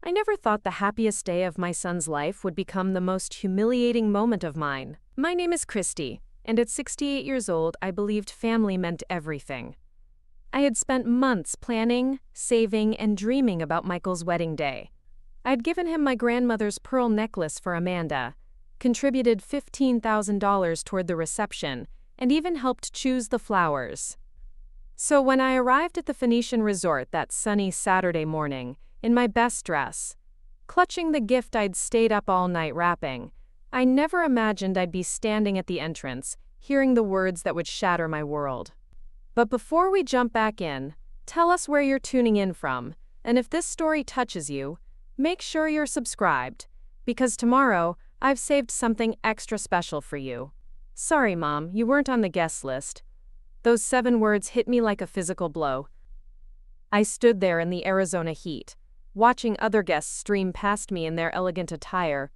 I never thought the happiest day of my son's life would become the most humiliating moment of mine. My name is Christy, and at 68 years old, I believed family meant everything. I had spent months planning, saving, and dreaming about Michael's wedding day. I'd given him my grandmother's pearl necklace for Amanda, contributed $15,000 toward the reception, and even helped choose the flowers. So when I arrived at the Phoenician Resort that sunny Saturday morning, in my best dress, clutching the gift I'd stayed up all night wrapping, I never imagined I'd be standing at the entrance, hearing the words that would shatter my world. But before we jump back in, tell us where you're tuning in from, and if this story touches you, make sure you're subscribed, because tomorrow I've saved something extra special for you. Sorry, Mom, you weren't on the guest list. Those 7 words hit me like a physical blow. I stood there in the Arizona heat, watching other guests stream past me in their elegant attire,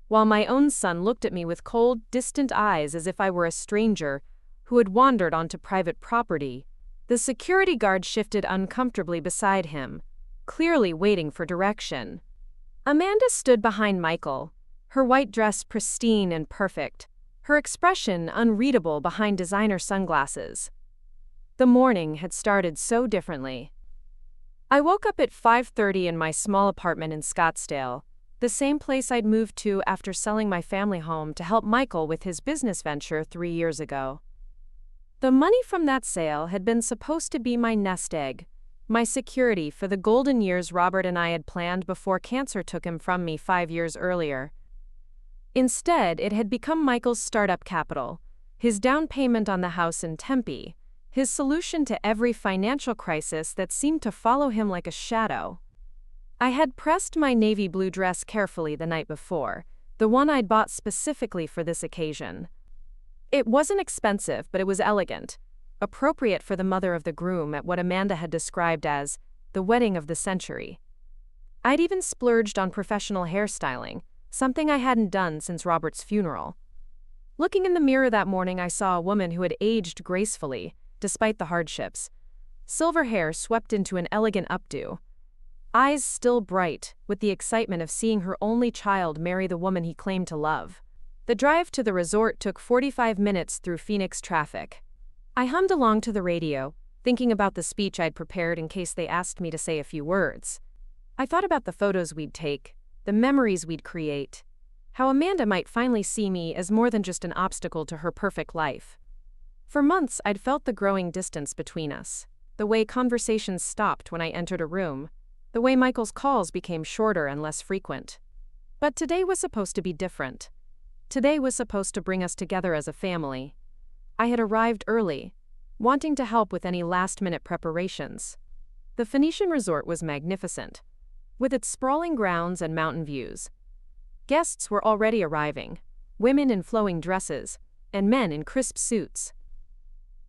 while my own son looked at me with cold, distant eyes as if I were a stranger who had wandered onto private property. The security guard shifted uncomfortably beside him, clearly waiting for direction. Amanda stood behind Michael, her white dress pristine and perfect, her expression unreadable behind designer sunglasses. The morning had started so differently. I woke up at 5:30 in my small apartment in Scottsdale, the same place I'd moved to after selling my family home to help Michael with his business venture 3 years ago. The money from that sale had been supposed to be my nest egg, my security for the golden years Robert and I had planned before cancer took him from me 5 years earlier. Instead, it had become Michael's startup capital, his down payment on the house in Tempe, his solution to every financial crisis that seemed to follow him like a shadow. I had pressed my navy blue dress carefully the night before, the one I'd bought specifically for this occasion. It wasn't expensive, but it was elegant, appropriate for the mother of the groom at what Amanda had described as the wedding of the century. I'd even splurged on professional hairstyling, something I hadn't done since Robert's funeral. Looking in the mirror that morning, I saw a woman who had aged gracefully, despite the hardships. Silver hair swept into an elegant updo, eyes still bright with the excitement of seeing her only child marry the woman he claimed to love. The drive to the resort took 45 minutes through Phoenix traffic. I hummed along to the radio, thinking about the speech I'd prepared in case they asked me to say a few words. I thought about the photos we'd take, the memories we'd create, how Amanda might finally see me as more than just an obstacle to her perfect life. For months, I'd felt the growing distance between us, the way conversations stopped when I entered a room, the way Michael's calls became shorter and less frequent. But today was supposed to be different. Today was supposed to bring us together as a family. I had arrived early, wanting to help with any last-minute preparations. The Phoenician Resort was magnificent, with its sprawling grounds and mountain views. Guests were already arriving, women in flowing dresses, and men in crisp suits.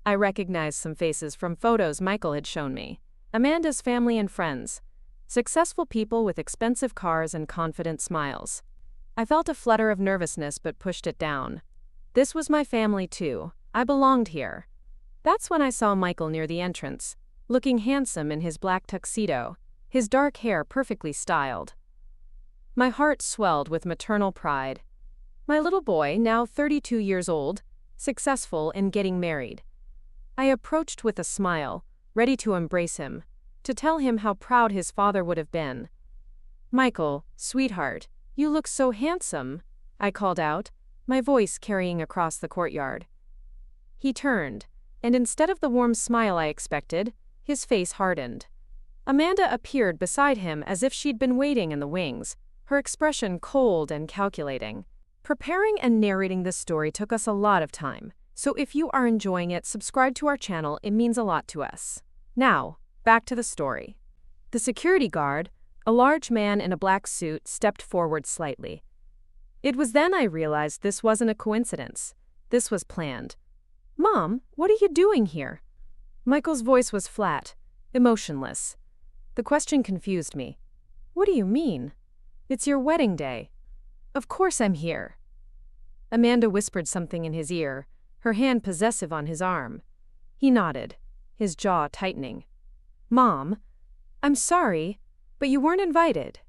I recognized some faces from photos Michael had shown me. Amanda's family and friends, successful people with expensive cars and confident smiles. I felt a flutter of nervousness but pushed it down. This was my family too. I belonged here. That's when I saw Michael near the entrance, looking handsome in his black tuxedo, his dark hair perfectly styled. My heart swelled with maternal pride. My little boy, now 32 years old, successful in getting married. I approached with a smile, ready to embrace him, to tell him how proud his father would have been. "Michael, sweetheart, you look so handsome," I called out, my voice carrying across the courtyard. He turned, and instead of the warm smile I expected, his face hardened. Amanda appeared beside him as if she'd been waiting in the wings, her expression cold and calculating. Preparing and narrating this story took us a lot of time, so if you are enjoying it, subscribe to our channel, it means a lot to us. Now, back to the story. The security guard, a large man in a black suit, stepped forward slightly. It was then I realized this wasn't a coincidence. This was planned. "Mom, what are you doing here?" Michael's voice was flat, emotionless. The question confused me. "What do you mean? It's your wedding day." "Of course I'm here." Amanda whispered something in his ear, her hand possessive on his arm. He nodded, his jaw tightening. "Mom, I'm sorry, but you weren't invited."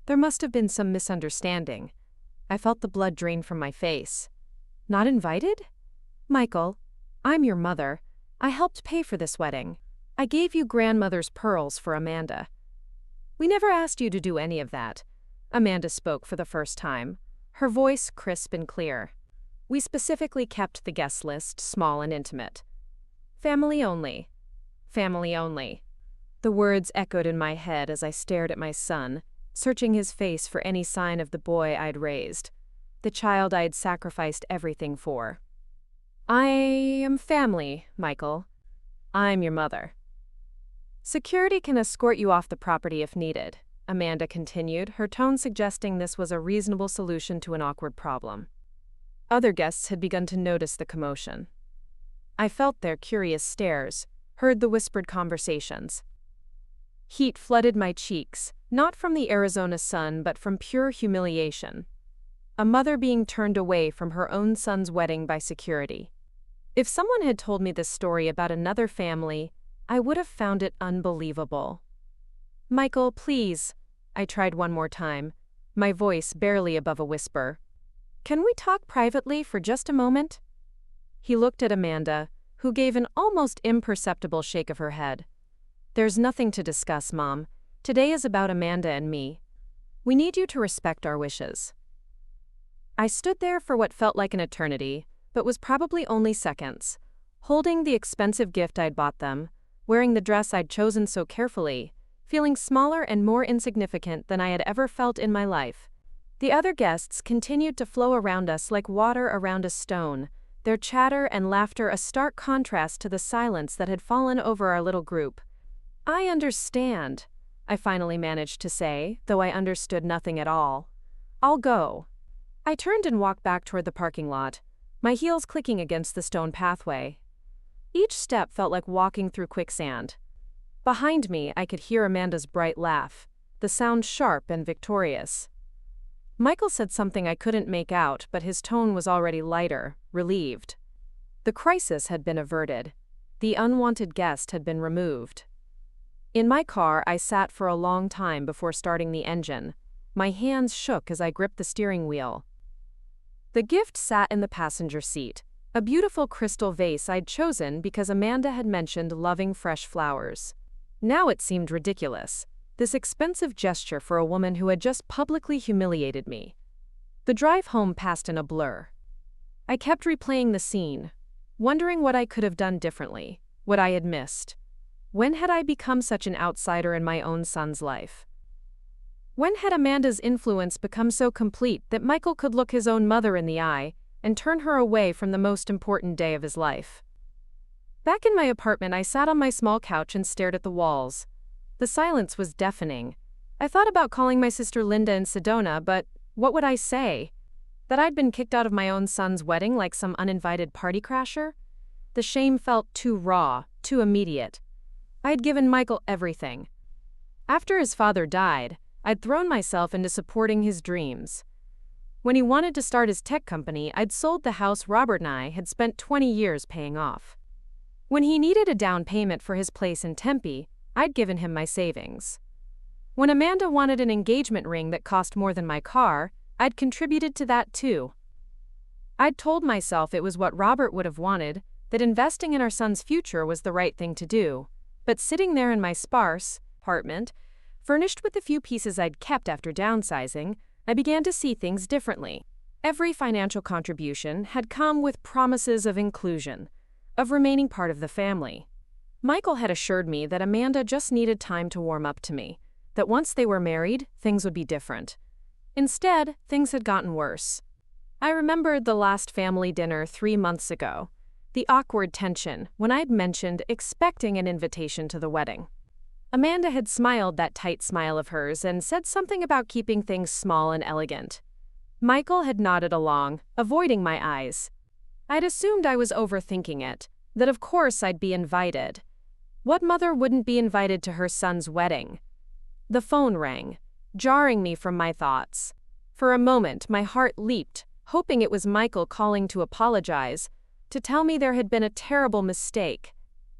There must have been some misunderstanding. I felt the blood drain from my face. Not invited? Michael, I'm your mother. I helped pay for this wedding. I gave you grandmother's pearls for Amanda. We never asked you to do any of that. Amanda spoke for the first time, her voice crisp and clear. We specifically kept the guest list small and intimate. Family only. Family only. The words echoed in my head as I stared at my son, searching his face for any sign of the boy I'd raised, the child I'd sacrificed everything for. I am family, Michael. I'm your mother. Security can escort you off the property if needed, Amanda continued, her tone suggesting this was a reasonable solution to an awkward problem. Other guests had begun to notice the commotion. I felt their curious stares, heard the whispered conversations. Heat flooded my cheeks, not from the Arizona sun but from pure humiliation. A mother being turned away from her own son's wedding by security. If someone had told me this story about another family, I would have found it unbelievable. Michael, please, I tried one more time, my voice barely above a whisper. Can we talk privately for just a moment? He looked at Amanda, who gave an almost imperceptible shake of her head. There's nothing to discuss, Mom. Today is about Amanda and me. We need you to respect our wishes. I stood there for what felt like an eternity, but was probably only seconds, holding the expensive gift I'd bought them, wearing the dress I'd chosen so carefully, feeling smaller and more insignificant than I had ever felt in my life. The other guests continued to flow around us like water around a stone, their chatter and laughter a stark contrast to the silence that had fallen over our little group. I understand, I finally managed to say, though I understood nothing at all. I'll go. I turned and walked back toward the parking lot, my heels clicking against the stone pathway. Each step felt like walking through quicksand. Behind me, I could hear Amanda's bright laugh, the sound sharp and victorious. Michael said something I couldn't make out, but his tone was already lighter, relieved. The crisis had been averted. The unwanted guest had been removed. In my car, I sat for a long time before starting the engine. My hands shook as I gripped the steering wheel. The gift sat in the passenger seat, a beautiful crystal vase I'd chosen because Amanda had mentioned loving fresh flowers. Now it seemed ridiculous, this expensive gesture for a woman who had just publicly humiliated me. The drive home passed in a blur. I kept replaying the scene, wondering what I could have done differently, what I had missed. When had I become such an outsider in my own son's life? When had Amanda's influence become so complete that Michael could look his own mother in the eye and turn her away from the most important day of his life? Back in my apartment, I sat on my small couch and stared at the walls. The silence was deafening. I thought about calling my sister Linda in Sedona, but what would I say? That I'd been kicked out of my own son's wedding like some uninvited party crasher? The shame felt too raw, too immediate. I'd given Michael everything. After his father died, I'd thrown myself into supporting his dreams. When he wanted to start his tech company, I'd sold the house Robert and I had spent 20 years paying off. When he needed a down payment for his place in Tempe, I'd given him my savings. When Amanda wanted an engagement ring that cost more than my car, I'd contributed to that too. I'd told myself it was what Robert would have wanted, that investing in our son's future was the right thing to do. But sitting there in my sparse apartment, furnished with the few pieces I'd kept after downsizing, I began to see things differently. Every financial contribution had come with promises of inclusion, of remaining part of the family. Michael had assured me that Amanda just needed time to warm up to me, that once they were married, things would be different. Instead, things had gotten worse. I remembered the last family dinner 3 months ago, the awkward tension when I'd mentioned expecting an invitation to the wedding. Amanda had smiled that tight smile of hers and said something about keeping things small and elegant. Michael had nodded along, avoiding my eyes. I'd assumed I was overthinking it, that of course I'd be invited. What mother wouldn't be invited to her son's wedding? The phone rang, jarring me from my thoughts. For a moment, my heart leaped, hoping it was Michael calling to apologize, to tell me there had been a terrible mistake.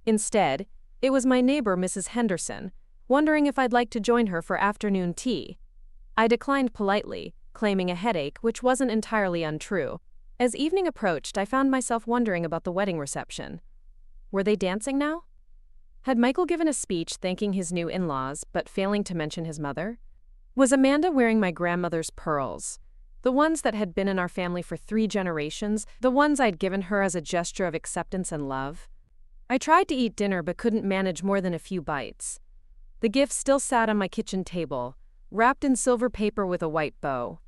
Instead, it was my neighbor, Mrs. Henderson, wondering if I'd like to join her for afternoon tea. I declined politely, claiming a headache, which wasn't entirely untrue. As evening approached, I found myself wondering about the wedding reception. Were they dancing now? Had Michael given a speech thanking his new in-laws, but failing to mention his mother? Was Amanda wearing my grandmother's pearls? The ones that had been in our family for 3 generations, the ones I'd given her as a gesture of acceptance and love? I tried to eat dinner but couldn't manage more than a few bites. The gift still sat on my kitchen table, wrapped in silver paper with a white bow.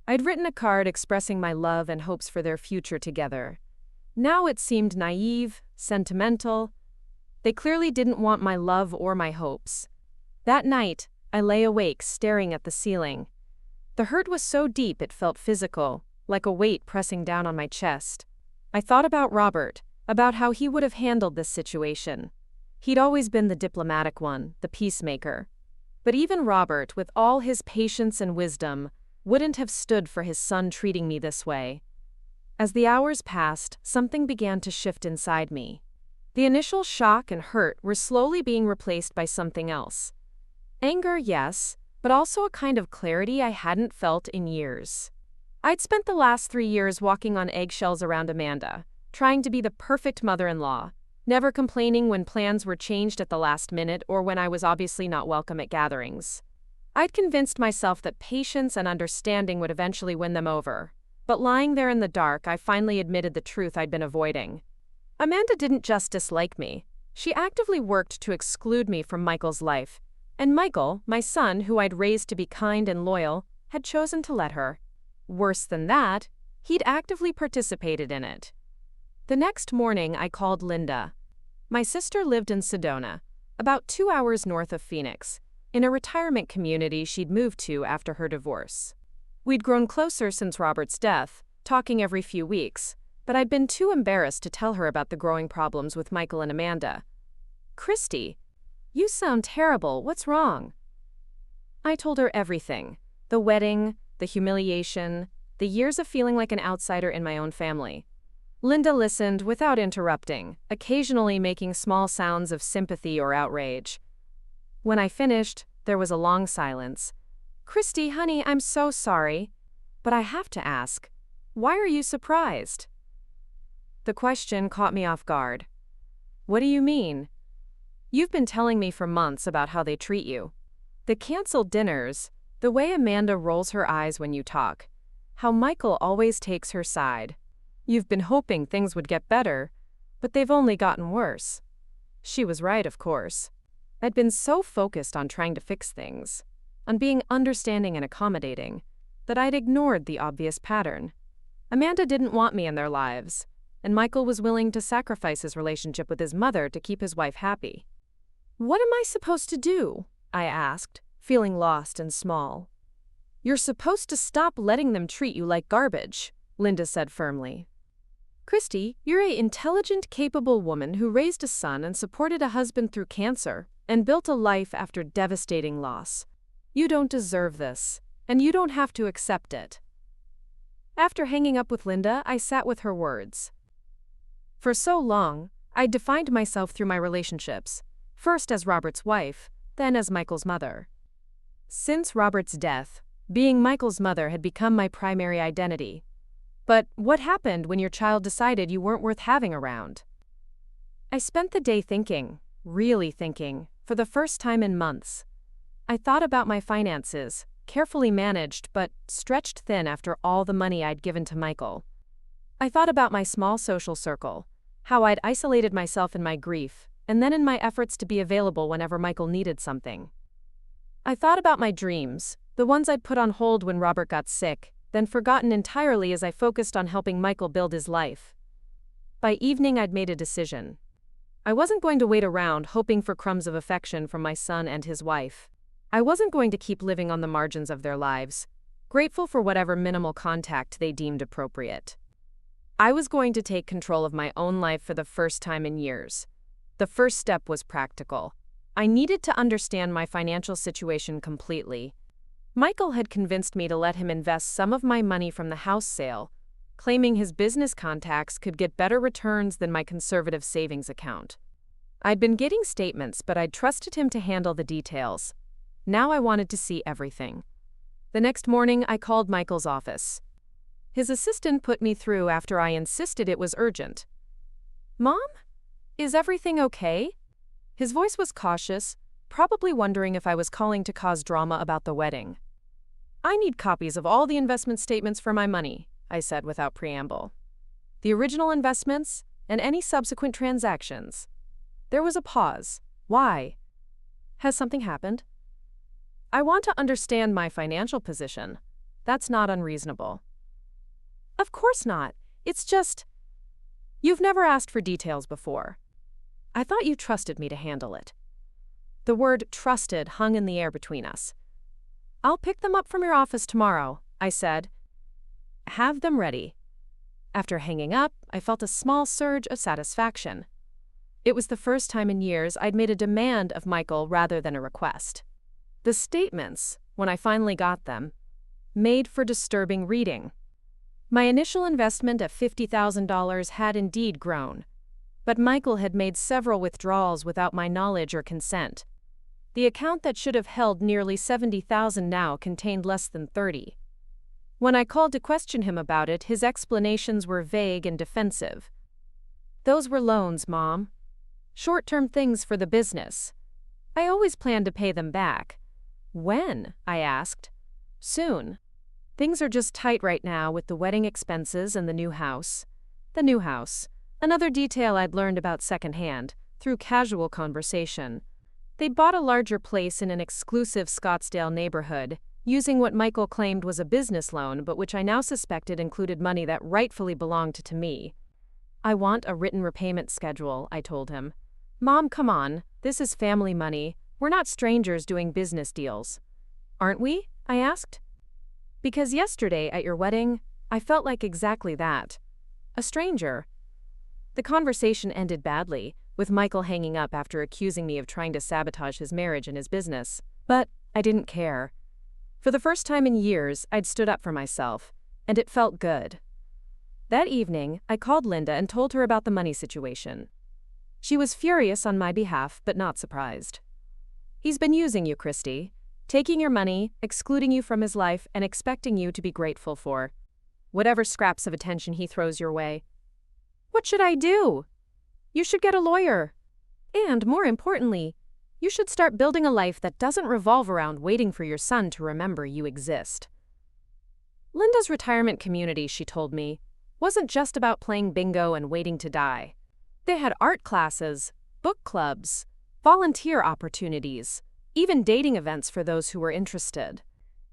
I'd written a card expressing my love and hopes for their future together. Now it seemed naive, sentimental. They clearly didn't want my love or my hopes. That night, I lay awake staring at the ceiling. The hurt was so deep it felt physical, like a weight pressing down on my chest. I thought about Robert, about how he would have handled this situation. He'd always been the diplomatic one, the peacemaker. But even Robert, with all his patience and wisdom, wouldn't have stood for his son treating me this way. As the hours passed, something began to shift inside me. The initial shock and hurt were slowly being replaced by something else. Anger, yes, but also a kind of clarity I hadn't felt in years. I'd spent the last 3 years walking on eggshells around Amanda, trying to be the perfect mother-in-law, never complaining when plans were changed at the last minute or when I was obviously not welcome at gatherings. I'd convinced myself that patience and understanding would eventually win them over. But lying there in the dark, I finally admitted the truth I'd been avoiding. Amanda didn't just dislike me. She actively worked to exclude me from Michael's life. And Michael, my son, who I'd raised to be kind and loyal, had chosen to let her. Worse than that, he'd actively participated in it. The next morning, I called Linda. My sister lived in Sedona, about 2 hours north of Phoenix, in a retirement community she'd moved to after her divorce. We'd grown closer since Robert's death, talking every few weeks, but I'd been too embarrassed to tell her about the growing problems with Michael and Amanda. "Christy, you sound terrible. What's wrong?" I told her everything. The wedding, the humiliation, the years of feeling like an outsider in my own family. Linda listened without interrupting, occasionally making small sounds of sympathy or outrage. When I finished, there was a long silence. "Christy, honey, I'm so sorry. But I have to ask, why are you surprised?" The question caught me off guard. "What do you mean?" "You've been telling me for months about how they treat you. The canceled dinners, the way Amanda rolls her eyes when you talk, how Michael always takes her side. You've been hoping things would get better, but they've only gotten worse." She was right, of course. I'd been so focused on trying to fix things, on being understanding and accommodating, that I'd ignored the obvious pattern. Amanda didn't want me in their lives, and Michael was willing to sacrifice his relationship with his mother to keep his wife happy. "What am I supposed to do?" I asked, feeling lost and small. "You're supposed to stop letting them treat you like garbage," Linda said firmly. "Christy, you're an intelligent, capable woman who raised a son and supported a husband through cancer and built a life after devastating loss. You don't deserve this, and you don't have to accept it." After hanging up with Linda, I sat with her words. For so long, I'd defined myself through my relationships, first as Robert's wife, then as Michael's mother. Since Robert's death, being Michael's mother had become my primary identity. But what happened when your child decided you weren't worth having around? I spent the day thinking, really thinking, for the first time in months. I thought about my finances, carefully managed but stretched thin after all the money I'd given to Michael. I thought about my small social circle, how I'd isolated myself in my grief, and then in my efforts to be available whenever Michael needed something. I thought about my dreams, the ones I'd put on hold when Robert got sick, then forgotten entirely as I focused on helping Michael build his life. By evening, I'd made a decision. I wasn't going to wait around hoping for crumbs of affection from my son and his wife. I wasn't going to keep living on the margins of their lives, grateful for whatever minimal contact they deemed appropriate. I was going to take control of my own life for the first time in years. The first step was practical. I needed to understand my financial situation completely. Michael had convinced me to let him invest some of my money from the house sale, claiming his business contacts could get better returns than my conservative savings account. I'd been getting statements, but I'd trusted him to handle the details. Now I wanted to see everything. The next morning, I called Michael's office. His assistant put me through after I insisted it was urgent. "Mom? Is everything okay?" His voice was cautious, probably wondering if I was calling to cause drama about the wedding. "I need copies of all the investment statements for my money," I said without preamble. "The original investments and any subsequent transactions." There was a pause. "Why? Has something happened?" "I want to understand my financial position. That's not unreasonable." "Of course not. It's just, you've never asked for details before. I thought you trusted me to handle it." The word trusted hung in the air between us. "I'll pick them up from your office tomorrow," I said. "Have them ready." After hanging up, I felt a small surge of satisfaction. It was the first time in years I'd made a demand of Michael rather than a request. The statements, when I finally got them, made for disturbing reading. My initial investment of $50,000 had indeed grown, but Michael had made several withdrawals without my knowledge or consent. The account that should have held nearly $70,000 now contained less than $30,000. When I called to question him about it, his explanations were vague and defensive. "Those were loans, Mom. Short-term things for the business. I always planned to pay them back." "When?" I asked. "Soon. Things are just tight right now with the wedding expenses and the new house." The new house. Another detail I'd learned about secondhand, through casual conversation. They'd bought a larger place in an exclusive Scottsdale neighborhood, using what Michael claimed was a business loan but which I now suspected included money that rightfully belonged to me. "I want a written repayment schedule," I told him. "Mom, come on, this is family money. We're not strangers doing business deals." "Aren't we?" I asked. "Because yesterday at your wedding, I felt like exactly that. A stranger." The conversation ended badly, with Michael hanging up after accusing me of trying to sabotage his marriage and his business. But I didn't care. For the first time in years, I'd stood up for myself, and it felt good. That evening, I called Linda and told her about the money situation. She was furious on my behalf, but not surprised. "He's been using you, Christy. Taking your money, excluding you from his life, and expecting you to be grateful for whatever scraps of attention he throws your way." "What should I do?" "You should get a lawyer. And, more importantly, you should start building a life that doesn't revolve around waiting for your son to remember you exist." Linda's retirement community, she told me, wasn't just about playing bingo and waiting to die. They had art classes, book clubs, volunteer opportunities, even dating events for those who were interested.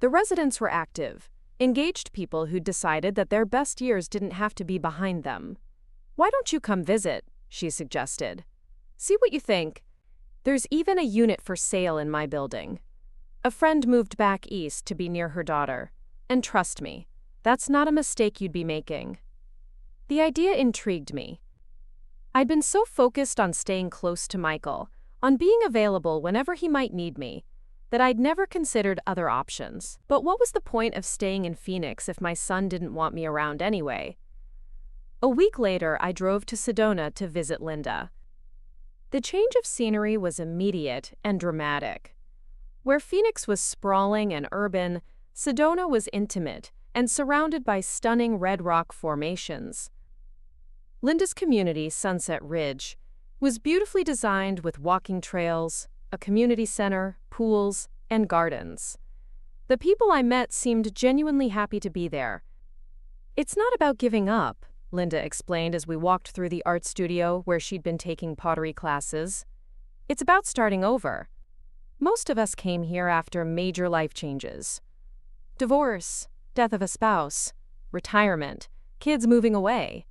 The residents were active, engaged people who'd decided that their best years didn't have to be behind them. "Why don't you come visit?" she suggested. "See what you think. There's even a unit for sale in my building." A friend moved back east to be near her daughter, and trust me, that's not a mistake you'd be making. The idea intrigued me. I'd been so focused on staying close to Michael, on being available whenever he might need me, that I'd never considered other options. But what was the point of staying in Phoenix if my son didn't want me around anyway? A week later, I drove to Sedona to visit Linda. The change of scenery was immediate and dramatic. Where Phoenix was sprawling and urban, Sedona was intimate and surrounded by stunning red rock formations. Linda's community, Sunset Ridge, was beautifully designed with walking trails, a community center, pools, and gardens. The people I met seemed genuinely happy to be there. "It's not about giving up," Linda explained as we walked through the art studio where she'd been taking pottery classes. "It's about starting over. Most of us came here after major life changes. Divorce, death of a spouse, retirement, kids moving away.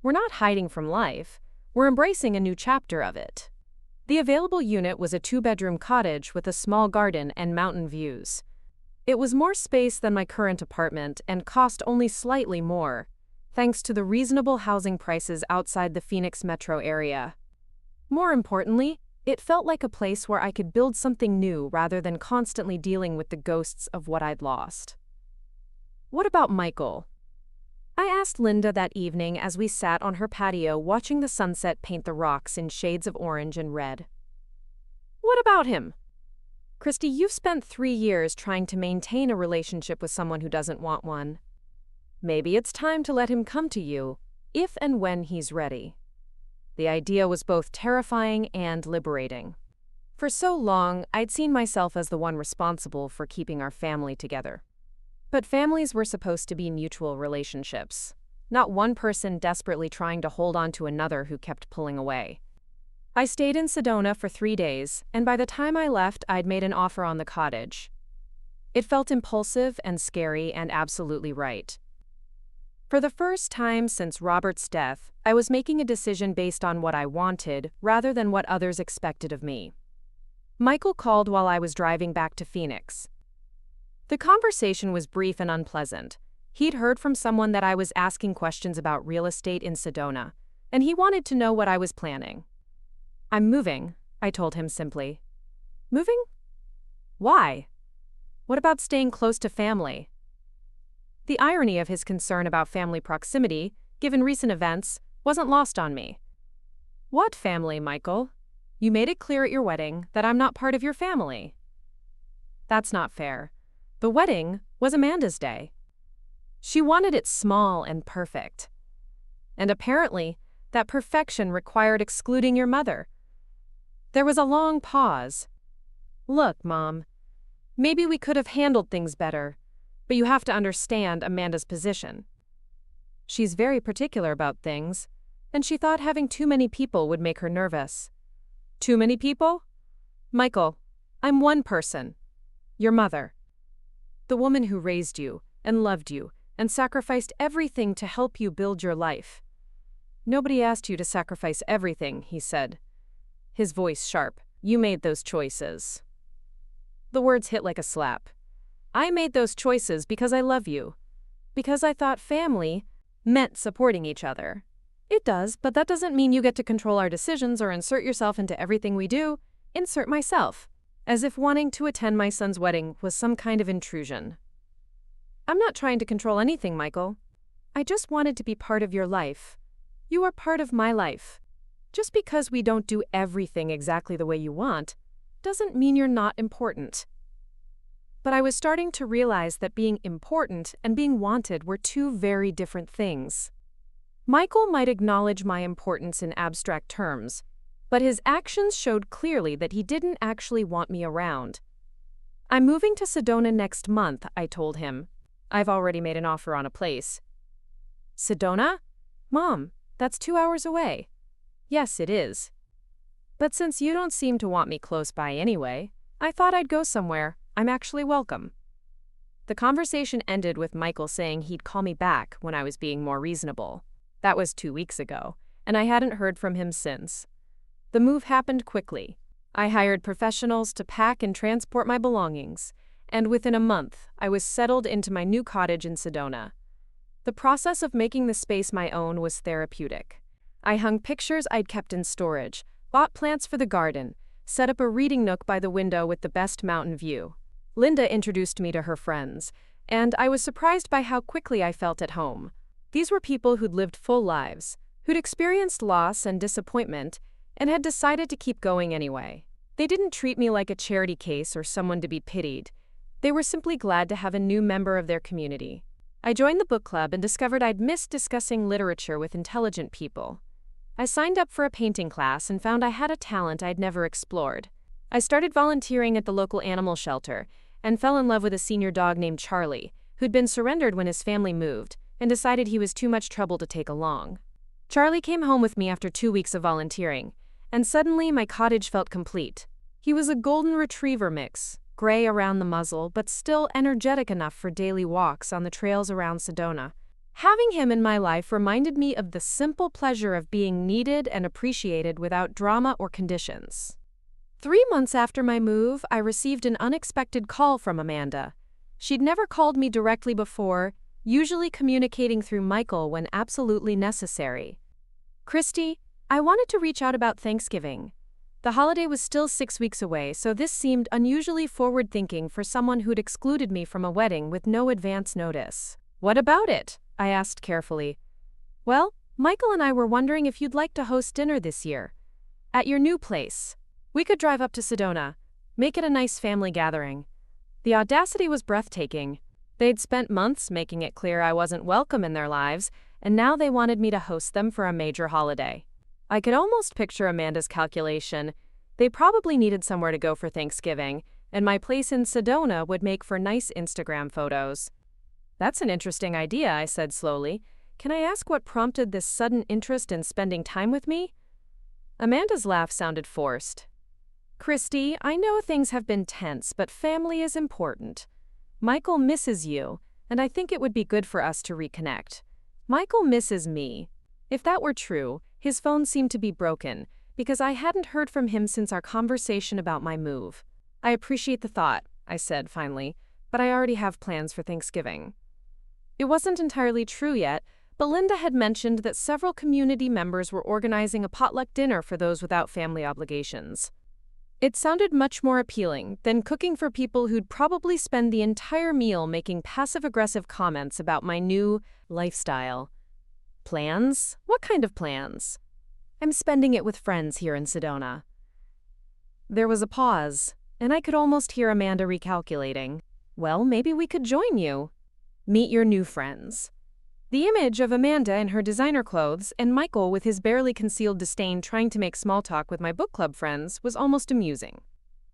We're not hiding from life. We're embracing a new chapter of it." The available unit was a 2-bedroom cottage with a small garden and mountain views. It was more space than my current apartment and cost only slightly more, thanks to the reasonable housing prices outside the Phoenix metro area. More importantly, it felt like a place where I could build something new rather than constantly dealing with the ghosts of what I'd lost. "What about Michael?" I asked Linda that evening as we sat on her patio watching the sunset paint the rocks in shades of orange and red. "What about him?" Christy, you've spent 3 years trying to maintain a relationship with someone who doesn't want one. Maybe it's time to let him come to you, if and when he's ready. The idea was both terrifying and liberating. For so long, I'd seen myself as the one responsible for keeping our family together. But families were supposed to be mutual relationships, not one person desperately trying to hold on to another who kept pulling away. I stayed in Sedona for 3 days, and by the time I left, I'd made an offer on the cottage. It felt impulsive and scary and absolutely right. For the first time since Robert's death, I was making a decision based on what I wanted rather than what others expected of me. Michael called while I was driving back to Phoenix. The conversation was brief and unpleasant. He'd heard from someone that I was asking questions about real estate in Sedona, and he wanted to know what I was planning. "I'm moving," I told him simply. "Moving? Why? What about staying close to family?" The irony of his concern about family proximity, given recent events, wasn't lost on me. "What family, Michael? You made it clear at your wedding that I'm not part of your family." "That's not fair. The wedding was Amanda's day. She wanted it small and perfect. And apparently, that perfection required excluding your mother." There was a long pause. "Look, Mom, maybe we could have handled things better, but you have to understand Amanda's position. She's very particular about things, and she thought having too many people would make her nervous." "Too many people? Michael, I'm one person. Your mother. The woman who raised you and loved you and sacrificed everything to help you build your life." "Nobody asked you to sacrifice everything," he said, his voice sharp. "You made those choices." The words hit like a slap. I made those choices because I love you. Because I thought family meant supporting each other. It does, but that doesn't mean you get to control our decisions or insert yourself into everything we do. Insert myself. As if wanting to attend my son's wedding was some kind of intrusion. "I'm not trying to control anything, Michael. I just wanted to be part of your life. You are part of my life. Just because we don't do everything exactly the way you want, doesn't mean you're not important." But I was starting to realize that being important and being wanted were two very different things. Michael might acknowledge my importance in abstract terms, but his actions showed clearly that he didn't actually want me around. "I'm moving to Sedona next month," I told him. "I've already made an offer on a place." "Sedona? Mom, that's 2 hours away." "Yes, it is. But since you don't seem to want me close by anyway, I thought I'd go somewhere I'm actually welcome." The conversation ended with Michael saying he'd call me back when I was being more reasonable. That was 2 weeks ago, and I hadn't heard from him since. The move happened quickly. I hired professionals to pack and transport my belongings, and within a month, I was settled into my new cottage in Sedona. The process of making the space my own was therapeutic. I hung pictures I'd kept in storage, bought plants for the garden, set up a reading nook by the window with the best mountain view. Linda introduced me to her friends, and I was surprised by how quickly I felt at home. These were people who'd lived full lives, who'd experienced loss and disappointment, and had decided to keep going anyway. They didn't treat me like a charity case or someone to be pitied. They were simply glad to have a new member of their community. I joined the book club and discovered I'd missed discussing literature with intelligent people. I signed up for a painting class and found I had a talent I'd never explored. I started volunteering at the local animal shelter and fell in love with a senior dog named Charlie, who'd been surrendered when his family moved and decided he was too much trouble to take along. Charlie came home with me after 2 weeks of volunteering, and suddenly my cottage felt complete. He was a golden retriever mix, gray around the muzzle but still energetic enough for daily walks on the trails around Sedona. Having him in my life reminded me of the simple pleasure of being needed and appreciated without drama or conditions. 3 months after my move, I received an unexpected call from Amanda. She'd never called me directly before, usually communicating through Michael when absolutely necessary. "Christy, I wanted to reach out about Thanksgiving. The holiday was still 6 weeks away, so this seemed unusually forward-thinking for someone who'd excluded me from a wedding with no advance notice." "What about it?" I asked carefully. "Well, Michael and I were wondering if you'd like to host dinner this year. At your new place. We could drive up to Sedona, Make it a nice family gathering. The audacity was breathtaking. They'd spent months making it clear I wasn't welcome in their lives, and now they wanted me to host them for a major holiday. I could almost picture Amanda's calculation. They probably needed somewhere to go for Thanksgiving, and my place in Sedona would make for nice Instagram photos. That's an interesting idea, I said slowly. Can I ask what prompted this sudden interest in spending time with me? Amanda's laugh sounded forced. Christy, I know things have been tense, but family is important. Michael misses you, and I think it would be good for us to reconnect. Michael misses me. If that were true, his phone seemed to be broken, because I hadn't heard from him since our conversation about my move. I appreciate the thought, I said finally, but I already have plans for Thanksgiving. It wasn't entirely true yet, but Linda had mentioned that several community members were organizing a potluck dinner for those without family obligations. It sounded much more appealing than cooking for people who'd probably spend the entire meal making passive-aggressive comments about my new lifestyle. Plans? What kind of plans? I'm spending it with friends here in Sedona. There was a pause, and I could almost hear Amanda recalculating. Well, maybe we could join you. Meet your new friends. The image of Amanda in her designer clothes and Michael with his barely concealed disdain trying to make small talk with my book club friends was almost amusing.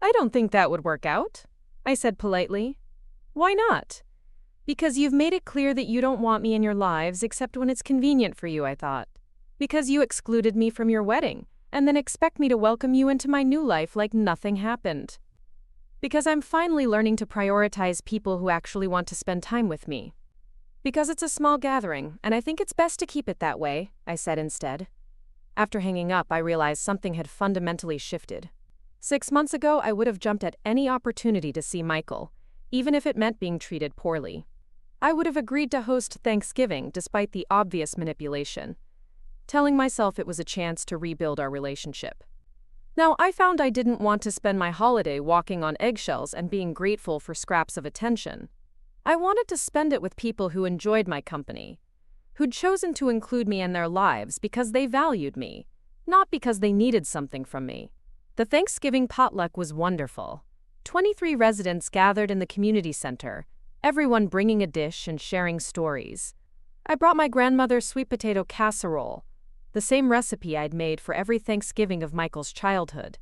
I don't think that would work out, I said politely. Why not? Because you've made it clear that you don't want me in your lives except when it's convenient for you, I thought. Because you excluded me from your wedding, and then expect me to welcome you into my new life like nothing happened. Because I'm finally learning to prioritize people who actually want to spend time with me. Because it's a small gathering, and I think it's best to keep it that way, I said instead. After hanging up, I realized something had fundamentally shifted. 6 months ago, I would have jumped at any opportunity to see Michael, even if it meant being treated poorly. I would have agreed to host Thanksgiving despite the obvious manipulation, telling myself it was a chance to rebuild our relationship. Now, I found I didn't want to spend my holiday walking on eggshells and being grateful for scraps of attention. I wanted to spend it with people who enjoyed my company, who'd chosen to include me in their lives because they valued me, not because they needed something from me. The Thanksgiving potluck was wonderful. 23 residents gathered in the community center, everyone bringing a dish and sharing stories. I brought my grandmother's sweet potato casserole, the same recipe I'd made for every Thanksgiving of Michael's childhood.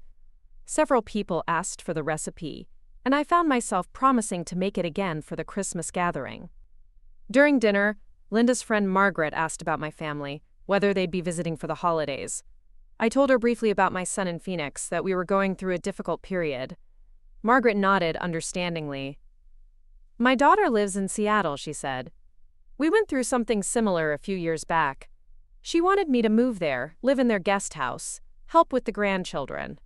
Several people asked for the recipe, and I found myself promising to make it again for the Christmas gathering. During dinner, Linda's friend Margaret asked about my family, whether they'd be visiting for the holidays. I told her briefly about my son in Phoenix, that we were going through a difficult period. Margaret nodded understandingly. My daughter lives in Seattle, she said. We went through something similar a few years back. She wanted me to move there, live in their guest house, help with the grandchildren.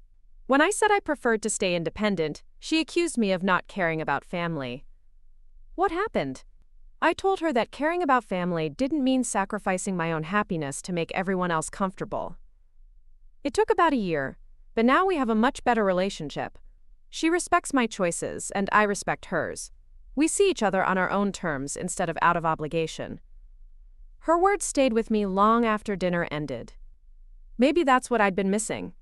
When I said I preferred to stay independent, she accused me of not caring about family. What happened? I told her that caring about family didn't mean sacrificing my own happiness to make everyone else comfortable. It took about a year, but now we have a much better relationship. She respects my choices, and I respect hers. We see each other on our own terms instead of out of obligation. Her words stayed with me long after dinner ended. Maybe that's what I'd been missing.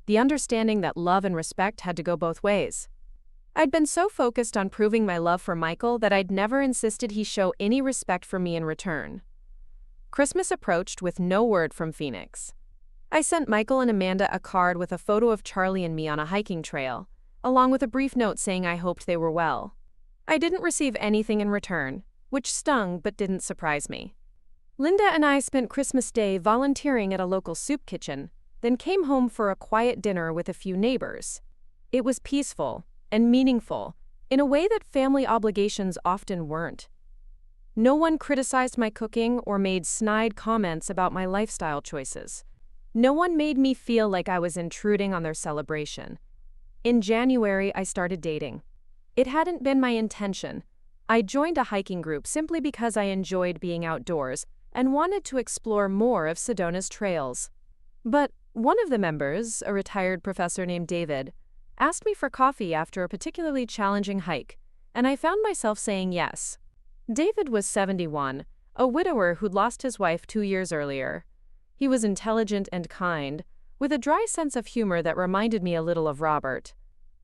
The understanding that love and respect had to go both ways. I'd been so focused on proving my love for Michael that I'd never insisted he show any respect for me in return. Christmas approached with no word from Phoenix. I sent Michael and Amanda a card with a photo of Charlie and me on a hiking trail, along with a brief note saying I hoped they were well. I didn't receive anything in return, which stung but didn't surprise me. Linda and I spent Christmas Day volunteering at a local soup kitchen, then came home for a quiet dinner with a few neighbors. It was peaceful and meaningful, in a way that family obligations often weren't. No one criticized my cooking or made snide comments about my lifestyle choices. No one made me feel like I was intruding on their celebration. In January, I started dating. It hadn't been my intention. I joined a hiking group simply because I enjoyed being outdoors and wanted to explore more of Sedona's trails. But one of the members, a retired professor named David, asked me for coffee after a particularly challenging hike, and I found myself saying yes. David was 71, a widower who'd lost his wife 2 years earlier. He was intelligent and kind, with a dry sense of humor that reminded me a little of Robert.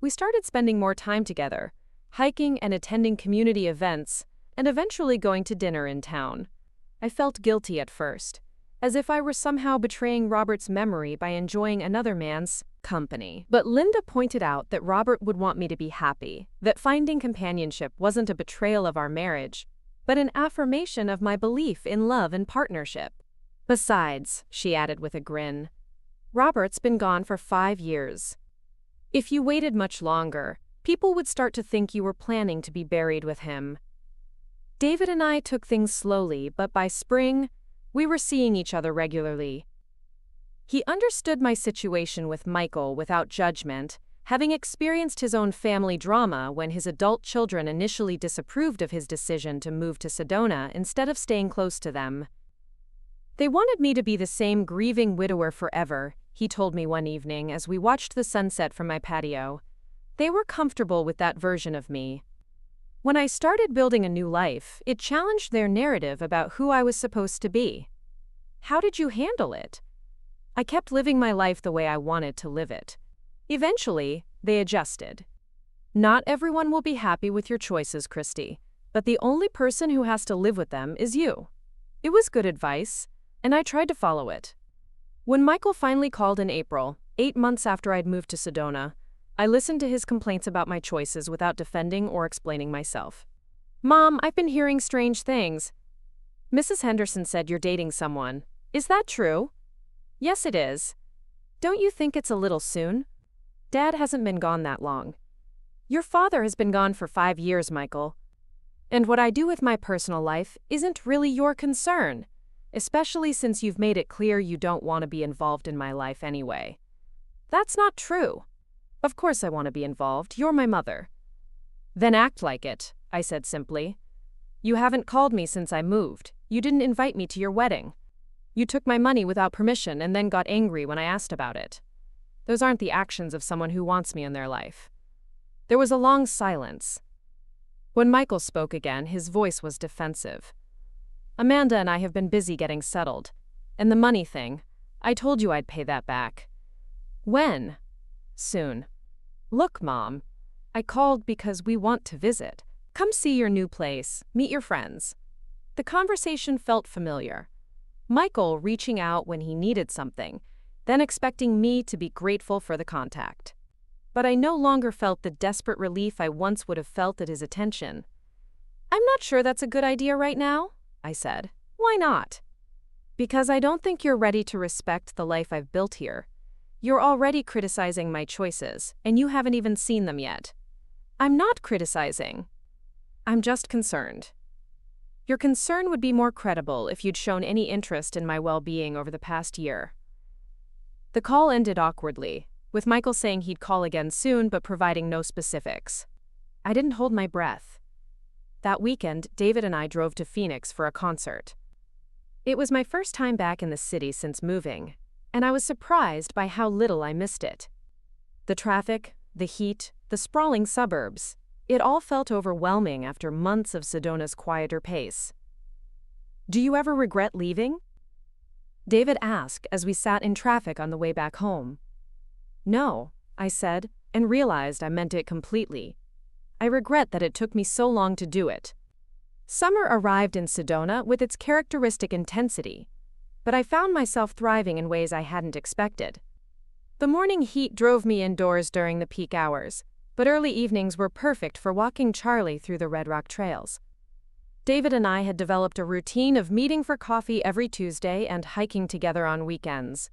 We started spending more time together, hiking and attending community events, and eventually going to dinner in town. I felt guilty at first, as if I were somehow betraying Robert's memory by enjoying another man's company. But Linda pointed out that Robert would want me to be happy, that finding companionship wasn't a betrayal of our marriage, but an affirmation of my belief in love and partnership. Besides, she added with a grin, Robert's been gone for 5 years. If you waited much longer, people would start to think you were planning to be buried with him. David and I took things slowly, but by spring, we were seeing each other regularly. He understood my situation with Michael without judgment, having experienced his own family drama when his adult children initially disapproved of his decision to move to Sedona instead of staying close to them. They wanted me to be the same grieving widower forever, he told me one evening as we watched the sunset from my patio. They were comfortable with that version of me. When I started building a new life, it challenged their narrative about who I was supposed to be. How did you handle it? I kept living my life the way I wanted to live it. Eventually, they adjusted. Not everyone will be happy with your choices, Christy, but the only person who has to live with them is you. It was good advice, and I tried to follow it. When Michael finally called in April, 8 months after I'd moved to Sedona, I listened to his complaints about my choices without defending or explaining myself. Mom, I've been hearing strange things. Mrs. Henderson said you're dating someone. Is that true? Yes, it is. Don't you think it's a little soon? Dad hasn't been gone that long. Your father has been gone for 5 years, Michael. And what I do with my personal life isn't really your concern, especially since you've made it clear you don't want to be involved in my life anyway. That's not true. Of course I want to be involved, you're my mother. Then act like it, I said simply. You haven't called me since I moved. You didn't invite me to your wedding. You took my money without permission and then got angry when I asked about it. Those aren't the actions of someone who wants me in their life. There was a long silence. When Michael spoke again, his voice was defensive. Amanda and I have been busy getting settled. And the money thing, I told you I'd pay that back. When? Soon. Look, Mom, I called because we want to visit. Come see your new place, meet your friends. The conversation felt familiar. Michael reaching out when he needed something, then expecting me to be grateful for the contact. But I no longer felt the desperate relief I once would have felt at his attention. I'm not sure that's a good idea right now, I said. Why not? Because I don't think you're ready to respect the life I've built here. You're already criticizing my choices, and you haven't even seen them yet. I'm not criticizing. I'm just concerned. Your concern would be more credible if you'd shown any interest in my well-being over the past year. The call ended awkwardly, with Michael saying he'd call again soon but providing no specifics. I didn't hold my breath. That weekend, David and I drove to Phoenix for a concert. It was my first time back in the city since moving, and I was surprised by how little I missed it. The traffic, the heat, the sprawling suburbs, it all felt overwhelming after months of Sedona's quieter pace. Do you ever regret leaving? David asked as we sat in traffic on the way back home. No, I said, and realized I meant it completely. I regret that it took me so long to do it. Summer arrived in Sedona with its characteristic intensity, but I found myself thriving in ways I hadn't expected. The morning heat drove me indoors during the peak hours, but early evenings were perfect for walking Charlie through the Red Rock trails. David and I had developed a routine of meeting for coffee every Tuesday and hiking together on weekends.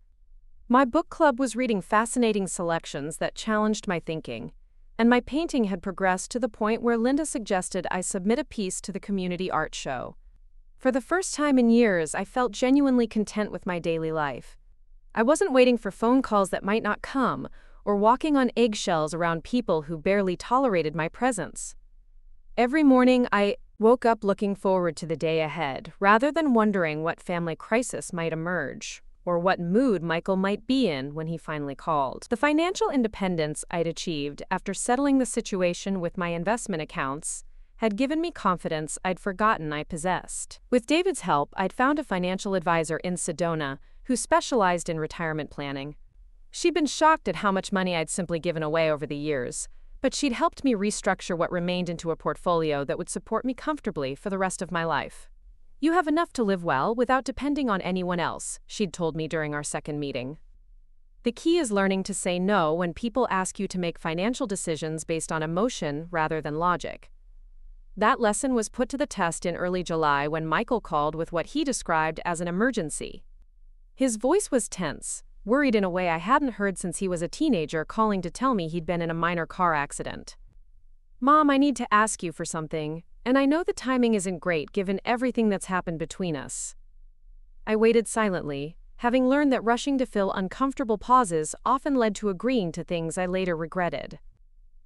My book club was reading fascinating selections that challenged my thinking, and my painting had progressed to the point where Linda suggested I submit a piece to the community art show. For the first time in years, I felt genuinely content with my daily life. I wasn't waiting for phone calls that might not come, or walking on eggshells around people who barely tolerated my presence. Every morning, I woke up looking forward to the day ahead, rather than wondering what family crisis might emerge, or what mood Michael might be in when he finally called. The financial independence I'd achieved after settling the situation with my investment accounts had given me confidence I'd forgotten I possessed. With David's help, I'd found a financial advisor in Sedona who specialized in retirement planning. She'd been shocked at how much money I'd simply given away over the years, but she'd helped me restructure what remained into a portfolio that would support me comfortably for the rest of my life. "You have enough to live well without depending on anyone else," she'd told me during our second meeting. The key is learning to say no when people ask you to make financial decisions based on emotion rather than logic. That lesson was put to the test in early July when Michael called with what he described as an emergency. His voice was tense, worried in a way I hadn't heard since he was a teenager, calling to tell me he'd been in a minor car accident. "Mom, I need to ask you for something, and I know the timing isn't great given everything that's happened between us." I waited silently, having learned that rushing to fill uncomfortable pauses often led to agreeing to things I later regretted.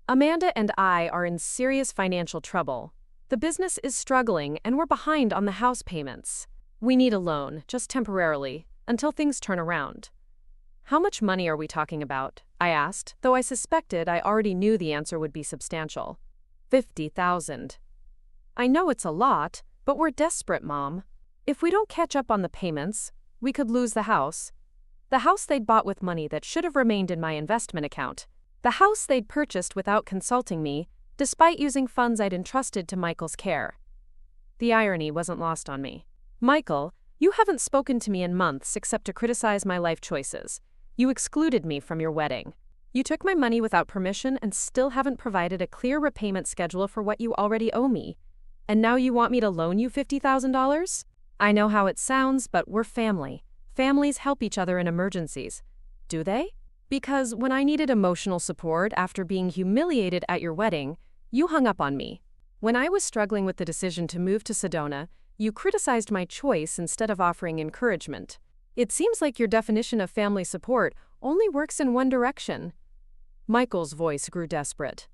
"Amanda and I are in serious financial trouble. The business is struggling and we're behind on the house payments. We need a loan, just temporarily, until things turn around." "How much money are we talking about?" I asked, though I suspected I already knew the answer would be substantial. "50,000. "I know it's a lot, but we're desperate, Mom. If we don't catch up on the payments, we could lose the house." The house they'd bought with money that should have remained in my investment account. The house they'd purchased without consulting me, despite using funds I'd entrusted to Michael's care. The irony wasn't lost on me. "Michael, you haven't spoken to me in months except to criticize my life choices. You excluded me from your wedding. You took my money without permission and still haven't provided a clear repayment schedule for what you already owe me. And now you want me to loan you $50,000? I know how it sounds, but we're family. Families help each other in emergencies. Do they? Because when I needed emotional support after being humiliated at your wedding, you hung up on me. When I was struggling with the decision to move to Sedona, you criticized my choice instead of offering encouragement. It seems like your definition of family support only works in one direction." Michael's voice grew desperate.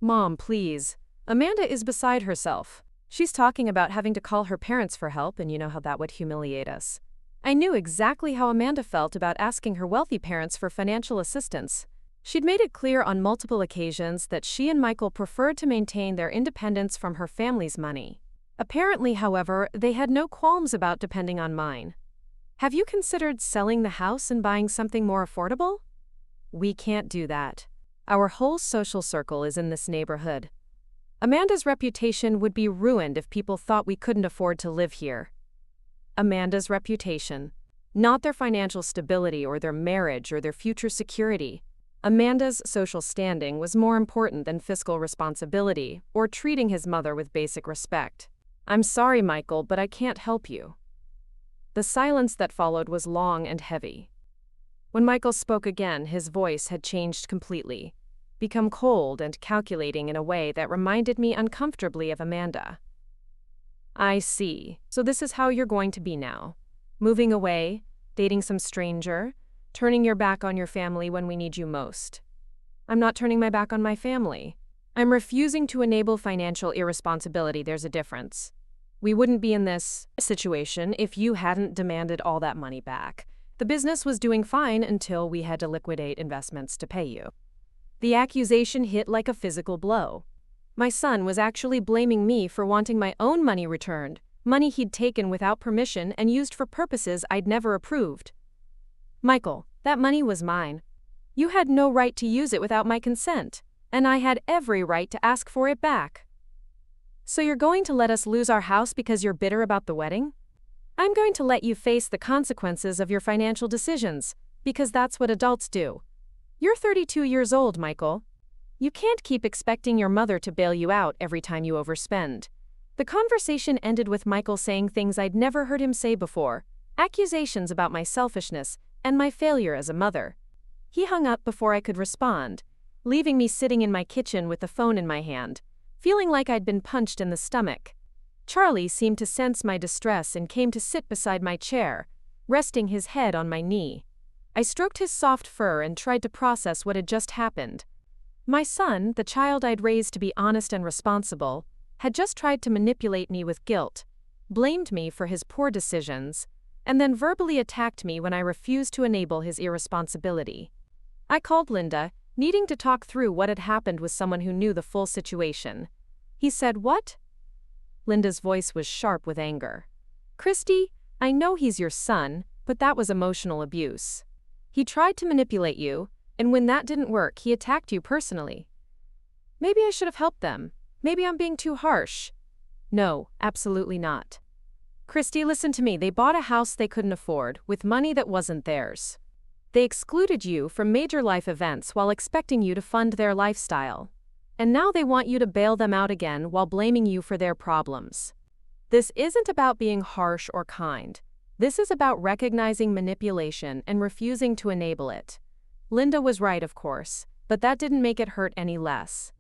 "Mom, please. Amanda is beside herself. She's talking about having to call her parents for help, and you know how that would humiliate us." I knew exactly how Amanda felt about asking her wealthy parents for financial assistance. She'd made it clear on multiple occasions that she and Michael preferred to maintain their independence from her family's money. Apparently, however, they had no qualms about depending on mine. "Have you considered selling the house and buying something more affordable?" "We can't do that. Our whole social circle is in this neighborhood. Amanda's reputation would be ruined if people thought we couldn't afford to live here." Amanda's reputation. Not their financial stability or their marriage or their future security. Amanda's social standing was more important than fiscal responsibility or treating his mother with basic respect. "I'm sorry, Michael, but I can't help you." The silence that followed was long and heavy. When Michael spoke again, his voice had changed completely, become cold and calculating in a way that reminded me uncomfortably of Amanda. "I see. So this is how you're going to be now. Moving away, dating some stranger, turning your back on your family when we need you most." "I'm not turning my back on my family. I'm refusing to enable financial irresponsibility. There's a difference. We wouldn't be in this situation if you hadn't demanded all that money back. The business was doing fine until we had to liquidate investments to pay you." The accusation hit like a physical blow. My son was actually blaming me for wanting my own money returned, money he'd taken without permission and used for purposes I'd never approved. "Michael, that money was mine. You had no right to use it without my consent, and I had every right to ask for it back. So you're going to let us lose our house because you're bitter about the wedding? I'm going to let you face the consequences of your financial decisions, because that's what adults do. You're 32 years old, Michael. You can't keep expecting your mother to bail you out every time you overspend." The conversation ended with Michael saying things I'd never heard him say before, accusations about my selfishness and my failure as a mother. He hung up before I could respond, leaving me sitting in my kitchen with the phone in my hand, feeling like I'd been punched in the stomach. Charlie seemed to sense my distress and came to sit beside my chair, resting his head on my knee. I stroked his soft fur and tried to process what had just happened. My son, the child I'd raised to be honest and responsible, had just tried to manipulate me with guilt, blamed me for his poor decisions, and then verbally attacked me when I refused to enable his irresponsibility. I called Linda, needing to talk through what had happened with someone who knew the full situation. He said, "What?" Linda's voice was sharp with anger. "Christy, I know he's your son, but that was emotional abuse." He tried to manipulate you, and when that didn't work, he attacked you personally. Maybe I should have helped them. Maybe I'm being too harsh. No, absolutely not. Christy, listen to me. They bought a house they couldn't afford, with money that wasn't theirs. They excluded you from major life events while expecting you to fund their lifestyle. And now they want you to bail them out again while blaming you for their problems. This isn't about being harsh or kind. This is about recognizing manipulation and refusing to enable it. Linda was right, of course, but that didn't make it hurt any less.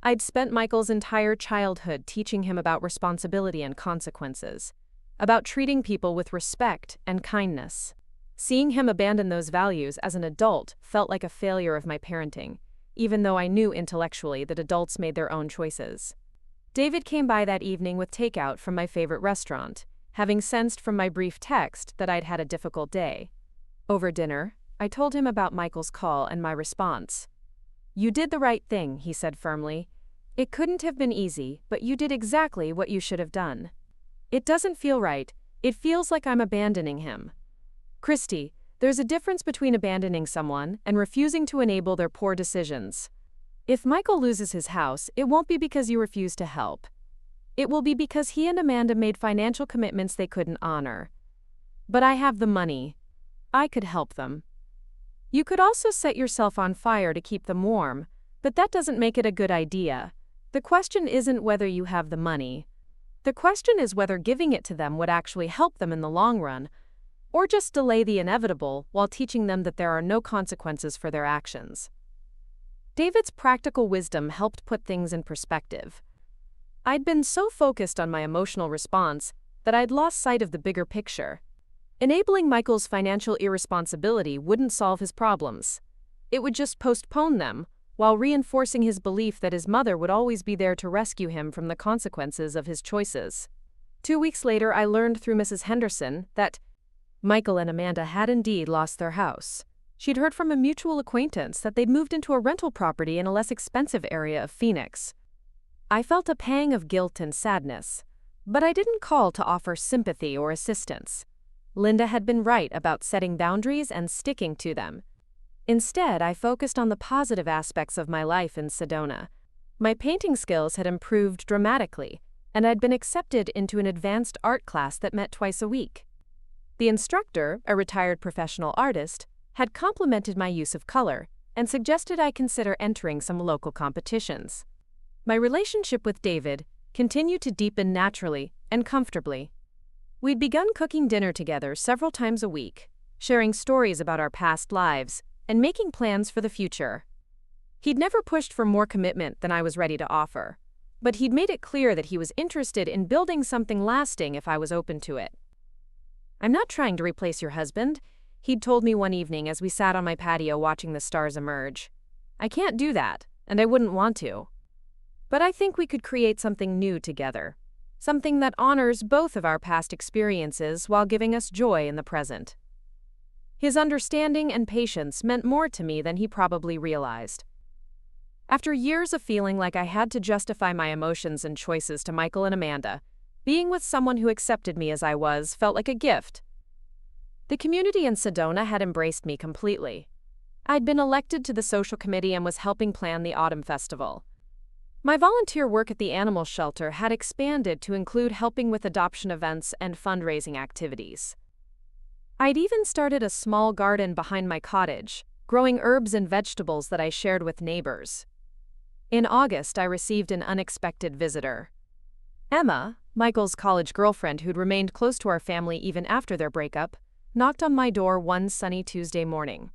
I'd spent Michael's entire childhood teaching him about responsibility and consequences, about treating people with respect and kindness. Seeing him abandon those values as an adult felt like a failure of my parenting, even though I knew intellectually that adults made their own choices. David came by that evening with takeout from my favorite restaurant, having sensed from my brief text that I'd had a difficult day. Over dinner, I told him about Michael's call and my response. "You did the right thing," he said firmly. "It couldn't have been easy, but you did exactly what you should have done. It doesn't feel right. It feels like I'm abandoning him." Christy, there's a difference between abandoning someone and refusing to enable their poor decisions. If Michael loses his house, it won't be because you refuse to help. It will be because he and Amanda made financial commitments they couldn't honor. But I have the money. I could help them. You could also set yourself on fire to keep them warm, but that doesn't make it a good idea. The question isn't whether you have the money. The question is whether giving it to them would actually help them in the long run, or just delay the inevitable while teaching them that there are no consequences for their actions. David's practical wisdom helped put things in perspective. I'd been so focused on my emotional response that I'd lost sight of the bigger picture. Enabling Michael's financial irresponsibility wouldn't solve his problems. It would just postpone them, while reinforcing his belief that his mother would always be there to rescue him from the consequences of his choices. 2 weeks later, I learned through Mrs. Henderson that Michael and Amanda had indeed lost their house. She'd heard from a mutual acquaintance that they'd moved into a rental property in a less expensive area of Phoenix. I felt a pang of guilt and sadness, but I didn't call to offer sympathy or assistance. Linda had been right about setting boundaries and sticking to them. Instead, I focused on the positive aspects of my life in Sedona. My painting skills had improved dramatically, and I'd been accepted into an advanced art class that met twice a week. The instructor, a retired professional artist, had complimented my use of color and suggested I consider entering some local competitions. My relationship with David continued to deepen naturally and comfortably. We'd begun cooking dinner together several times a week, sharing stories about our past lives and making plans for the future. He'd never pushed for more commitment than I was ready to offer, but he'd made it clear that he was interested in building something lasting if I was open to it. "I'm not trying to replace your husband," he'd told me one evening as we sat on my patio watching the stars emerge. "I can't do that, and I wouldn't want to. But I think we could create something new together, something that honors both of our past experiences while giving us joy in the present." His understanding and patience meant more to me than he probably realized. After years of feeling like I had to justify my emotions and choices to Michael and Amanda, being with someone who accepted me as I was felt like a gift. The community in Sedona had embraced me completely. I'd been elected to the social committee and was helping plan the Autumn Festival. My volunteer work at the animal shelter had expanded to include helping with adoption events and fundraising activities. I'd even started a small garden behind my cottage, growing herbs and vegetables that I shared with neighbors. In August, I received an unexpected visitor. Emma, Michael's college girlfriend who'd remained close to our family even after their breakup, knocked on my door one sunny Tuesday morning.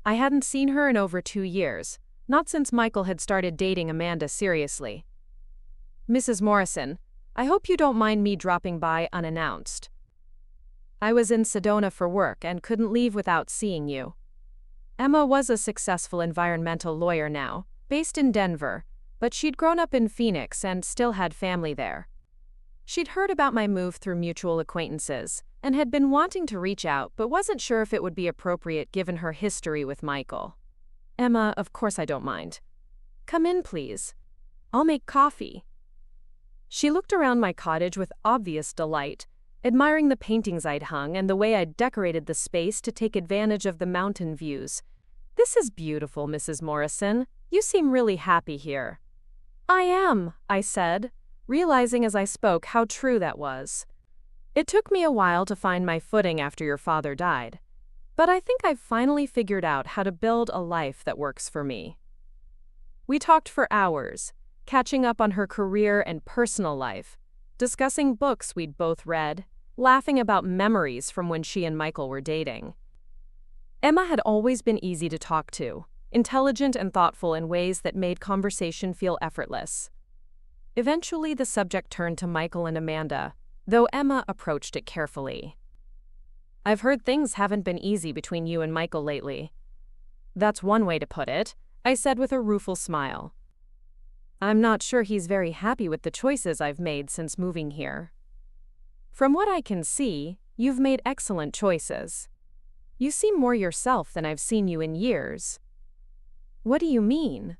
I hadn't seen her in over 2 years, not since Michael had started dating Amanda seriously. "Mrs. Morrison, I hope you don't mind me dropping by unannounced. I was in Sedona for work and couldn't leave without seeing you." Emma was a successful environmental lawyer now, based in Denver, but she'd grown up in Phoenix and still had family there. She'd heard about my move through mutual acquaintances and had been wanting to reach out but wasn't sure if it would be appropriate given her history with Michael. "Emma, of course I don't mind. Come in, please. I'll make coffee." She looked around my cottage with obvious delight, admiring the paintings I'd hung and the way I'd decorated the space to take advantage of the mountain views. "This is beautiful, Mrs. Morrison. You seem really happy here." "I am," I said, realizing as I spoke how true that was. "It took me a while to find my footing after your father died, but I think I've finally figured out how to build a life that works for me." We talked for hours, catching up on her career and personal life, discussing books we'd both read, laughing about memories from when she and Michael were dating. Emma had always been easy to talk to, intelligent and thoughtful in ways that made conversation feel effortless. Eventually, the subject turned to Michael and Amanda, though Emma approached it carefully. "I've heard things haven't been easy between you and Michael lately." "That's one way to put it," I said with a rueful smile. "I'm not sure he's very happy with the choices I've made since moving here." "From what I can see, you've made excellent choices. You seem more yourself than I've seen you in years." "What do you mean?"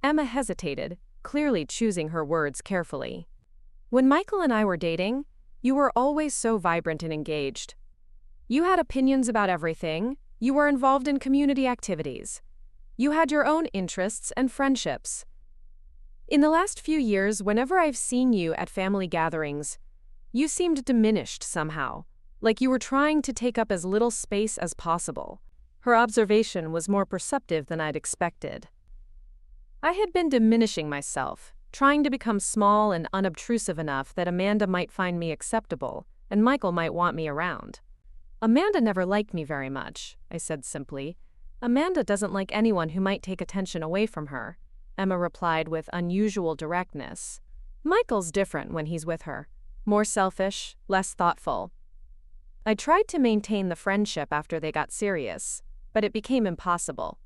Emma hesitated, clearly choosing her words carefully. "When Michael and I were dating, you were always so vibrant and engaged. You had opinions about everything, you were involved in community activities. You had your own interests and friendships. In the last few years, whenever I've seen you at family gatherings, you seemed diminished somehow, like you were trying to take up as little space as possible." Her observation was more perceptive than I'd expected. I had been diminishing myself, trying to become small and unobtrusive enough that Amanda might find me acceptable and Michael might want me around. "Amanda never liked me very much," I said simply. "Amanda doesn't like anyone who might take attention away from her," Emma replied with unusual directness. "Michael's different when he's with her. More selfish, less thoughtful." I tried to maintain the friendship after they got serious, but it became impossible.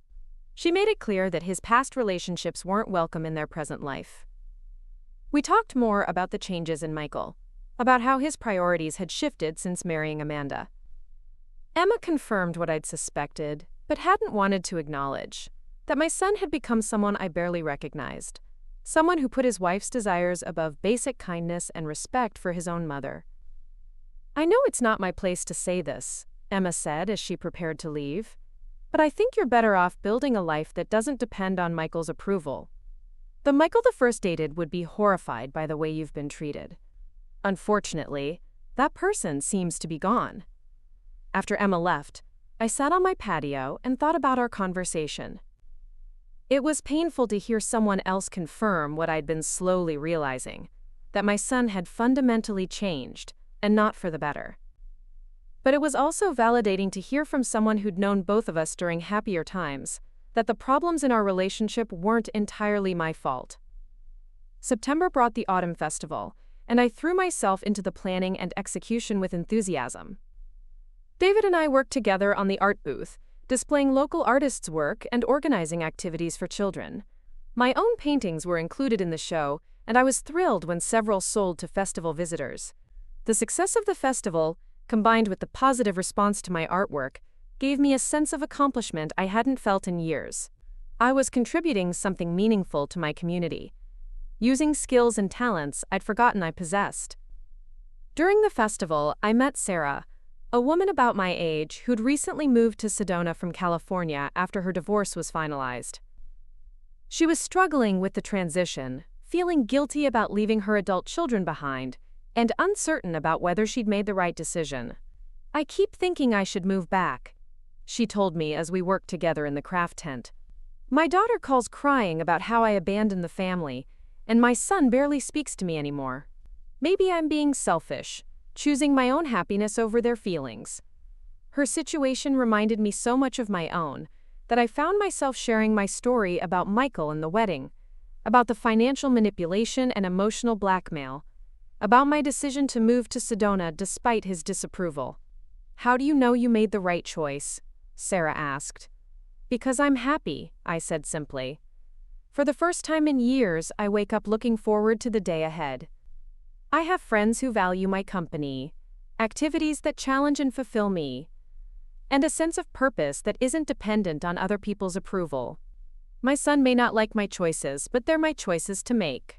She made it clear that his past relationships weren't welcome in their present life. We talked more about the changes in Michael, about how his priorities had shifted since marrying Amanda. Emma confirmed what I'd suspected, but hadn't wanted to acknowledge, that my son had become someone I barely recognized, someone who put his wife's desires above basic kindness and respect for his own mother. "I know it's not my place to say this," Emma said as she prepared to leave, "but I think you're better off building a life that doesn't depend on Michael's approval. The Michael the first dated would be horrified by the way you've been treated. Unfortunately, that person seems to be gone." After Emma left, I sat on my patio and thought about our conversation. It was painful to hear someone else confirm what I'd been slowly realizing, that my son had fundamentally changed, and not for the better. But it was also validating to hear from someone who'd known both of us during happier times, that the problems in our relationship weren't entirely my fault. September brought the Autumn Festival, and I threw myself into the planning and execution with enthusiasm. David and I worked together on the art booth, displaying local artists' work and organizing activities for children. My own paintings were included in the show, and I was thrilled when several sold to festival visitors. The success of the festival, combined with the positive response to my artwork, gave me a sense of accomplishment I hadn't felt in years. I was contributing something meaningful to my community, using skills and talents I'd forgotten I possessed. During the festival, I met Sarah, a woman about my age who'd recently moved to Sedona from California after her divorce was finalized. She was struggling with the transition, feeling guilty about leaving her adult children behind, and uncertain about whether she'd made the right decision. "I keep thinking I should move back," she told me as we worked together in the craft tent. "My daughter calls crying about how I abandoned the family, and my son barely speaks to me anymore. Maybe I'm being selfish, choosing my own happiness over their feelings." Her situation reminded me so much of my own that I found myself sharing my story about Michael and the wedding, about the financial manipulation and emotional blackmail, about my decision to move to Sedona despite his disapproval. "How do you know you made the right choice?" Sarah asked. "Because I'm happy," I said simply. "For the first time in years, I wake up looking forward to the day ahead. I have friends who value my company, activities that challenge and fulfill me, and a sense of purpose that isn't dependent on other people's approval. My son may not like my choices, but they're my choices to make."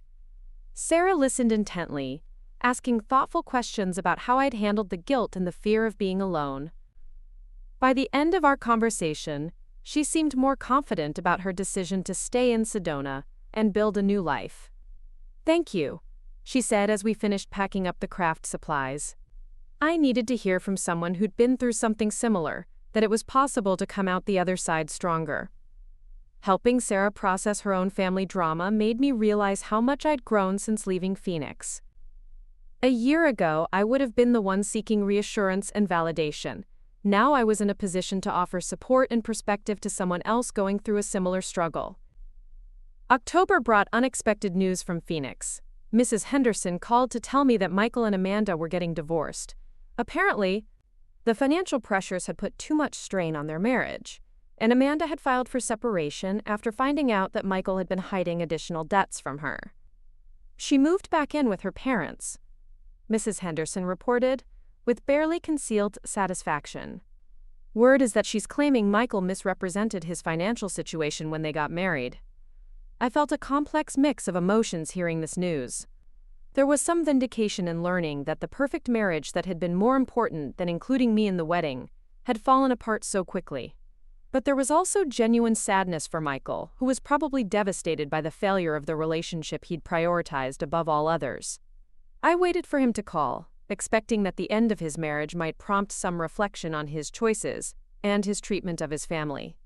Sarah listened intently, asking thoughtful questions about how I'd handled the guilt and the fear of being alone. By the end of our conversation, she seemed more confident about her decision to stay in Sedona and build a new life. "Thank you," she said as we finished packing up the craft supplies. I needed to hear from someone who'd been through something similar, that it was possible to come out the other side stronger. Helping Sarah process her own family drama made me realize how much I'd grown since leaving Phoenix. A year ago, I would have been the one seeking reassurance and validation. Now I was in a position to offer support and perspective to someone else going through a similar struggle. October brought unexpected news from Phoenix. Mrs. Henderson called to tell me that Michael and Amanda were getting divorced. Apparently, the financial pressures had put too much strain on their marriage, and Amanda had filed for separation after finding out that Michael had been hiding additional debts from her. She moved back in with her parents, Mrs. Henderson reported, with barely concealed satisfaction. Word is that she's claiming Michael misrepresented his financial situation when they got married. I felt a complex mix of emotions hearing this news. There was some vindication in learning that the perfect marriage that had been more important than including me in the wedding had fallen apart so quickly. But there was also genuine sadness for Michael, who was probably devastated by the failure of the relationship he'd prioritized above all others. I waited for him to call, expecting that the end of his marriage might prompt some reflection on his choices and his treatment of his family.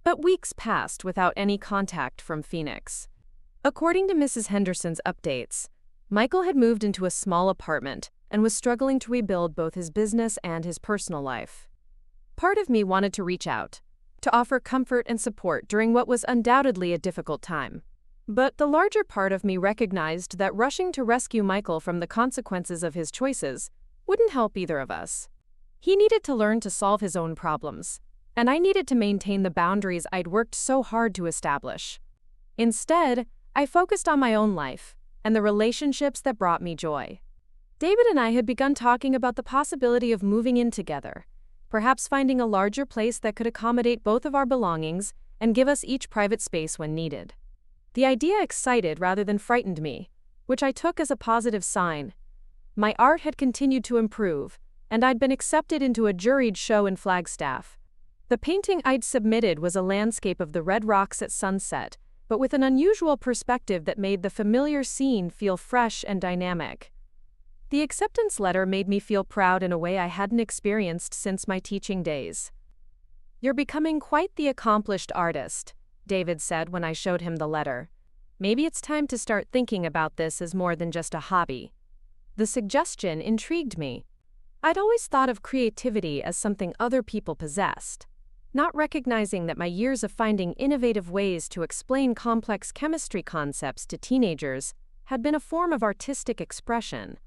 But weeks passed without any contact from Phoenix. According to Mrs. Henderson's updates, Michael had moved into a small apartment and was struggling to rebuild both his business and his personal life. Part of me wanted to reach out, to offer comfort and support during what was undoubtedly a difficult time. But the larger part of me recognized that rushing to rescue Michael from the consequences of his choices wouldn't help either of us. He needed to learn to solve his own problems, and I needed to maintain the boundaries I'd worked so hard to establish. Instead, I focused on my own life and the relationships that brought me joy. David and I had begun talking about the possibility of moving in together, perhaps finding a larger place that could accommodate both of our belongings and give us each private space when needed. The idea excited rather than frightened me, which I took as a positive sign. My art had continued to improve, and I'd been accepted into a juried show in Flagstaff. The painting I'd submitted was a landscape of the Red Rocks at sunset, but with an unusual perspective that made the familiar scene feel fresh and dynamic. The acceptance letter made me feel proud in a way I hadn't experienced since my teaching days. "You're becoming quite the accomplished artist," David said when I showed him the letter. "Maybe it's time to start thinking about this as more than just a hobby." The suggestion intrigued me. I'd always thought of creativity as something other people possessed, not recognizing that my years of finding innovative ways to explain complex chemistry concepts to teenagers had been a form of artistic expression.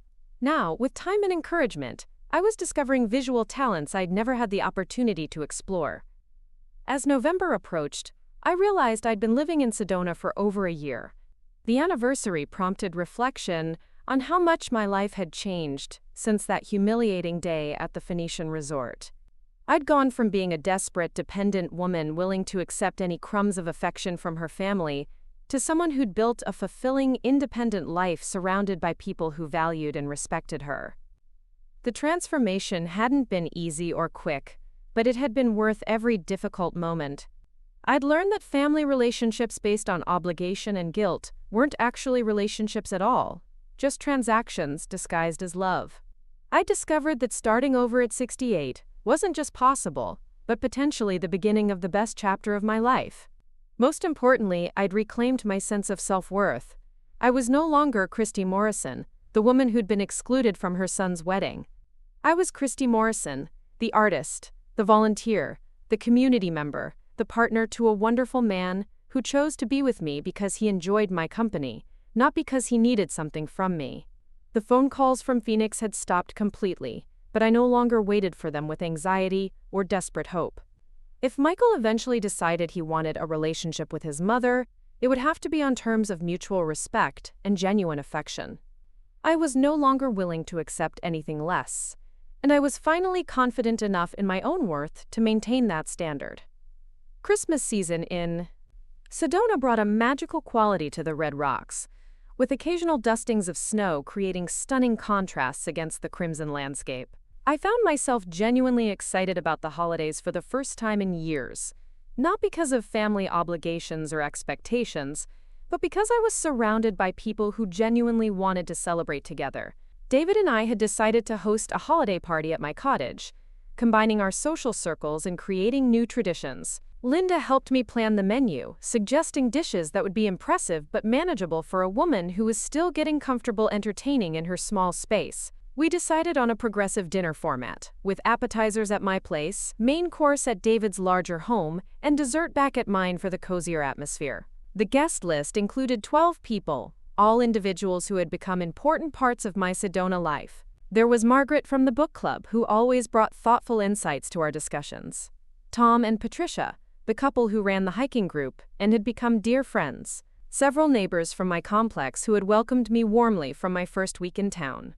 Now, with time and encouragement, I was discovering visual talents I'd never had the opportunity to explore. As November approached, I realized I'd been living in Sedona for over a year. The anniversary prompted reflection on how much my life had changed since that humiliating day at the Phoenician resort. I'd gone from being a desperate, dependent woman willing to accept any crumbs of affection from her family to someone who'd built a fulfilling, independent life surrounded by people who valued and respected her. The transformation hadn't been easy or quick, but it had been worth every difficult moment. I'd learned that family relationships based on obligation and guilt weren't actually relationships at all, just transactions disguised as love. I discovered that starting over at 68 wasn't just possible, but potentially the beginning of the best chapter of my life. Most importantly, I'd reclaimed my sense of self-worth. I was no longer Christy Morrison, the woman who'd been excluded from her son's wedding. I was Christy Morrison, the artist, the volunteer, the community member, the partner to a wonderful man who chose to be with me because he enjoyed my company, not because he needed something from me. The phone calls from Phoenix had stopped completely, but I no longer waited for them with anxiety or desperate hope. If Michael eventually decided he wanted a relationship with his mother, it would have to be on terms of mutual respect and genuine affection. I was no longer willing to accept anything less, and I was finally confident enough in my own worth to maintain that standard. Christmas season in Sedona brought a magical quality to the Red Rocks. with occasional dustings of snow creating stunning contrasts against the crimson landscape. I found myself genuinely excited about the holidays for the first time in years, not because of family obligations or expectations, but because I was surrounded by people who genuinely wanted to celebrate together. David and I had decided to host a holiday party at my cottage, combining our social circles and creating new traditions. Linda helped me plan the menu, suggesting dishes that would be impressive but manageable for a woman who was still getting comfortable entertaining in her small space. We decided on a progressive dinner format, with appetizers at my place, main course at David's larger home, and dessert back at mine for the cozier atmosphere. The guest list included 12 people, all individuals who had become important parts of my Sedona life. There was Margaret from the book club, who always brought thoughtful insights to our discussions. Tom and Patricia, the couple who ran the hiking group and had become dear friends. Several neighbors from my complex who had welcomed me warmly from my first week in town.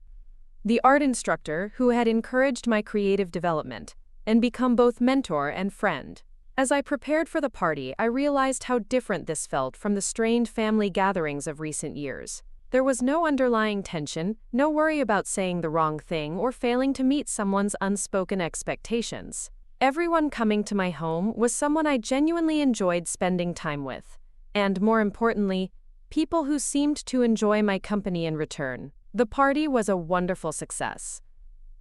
The art instructor who had encouraged my creative development and become both mentor and friend. As I prepared for the party, I realized how different this felt from the strained family gatherings of recent years. There was no underlying tension, no worry about saying the wrong thing or failing to meet someone's unspoken expectations. Everyone coming to my home was someone I genuinely enjoyed spending time with, and more importantly, people who seemed to enjoy my company in return. The party was a wonderful success.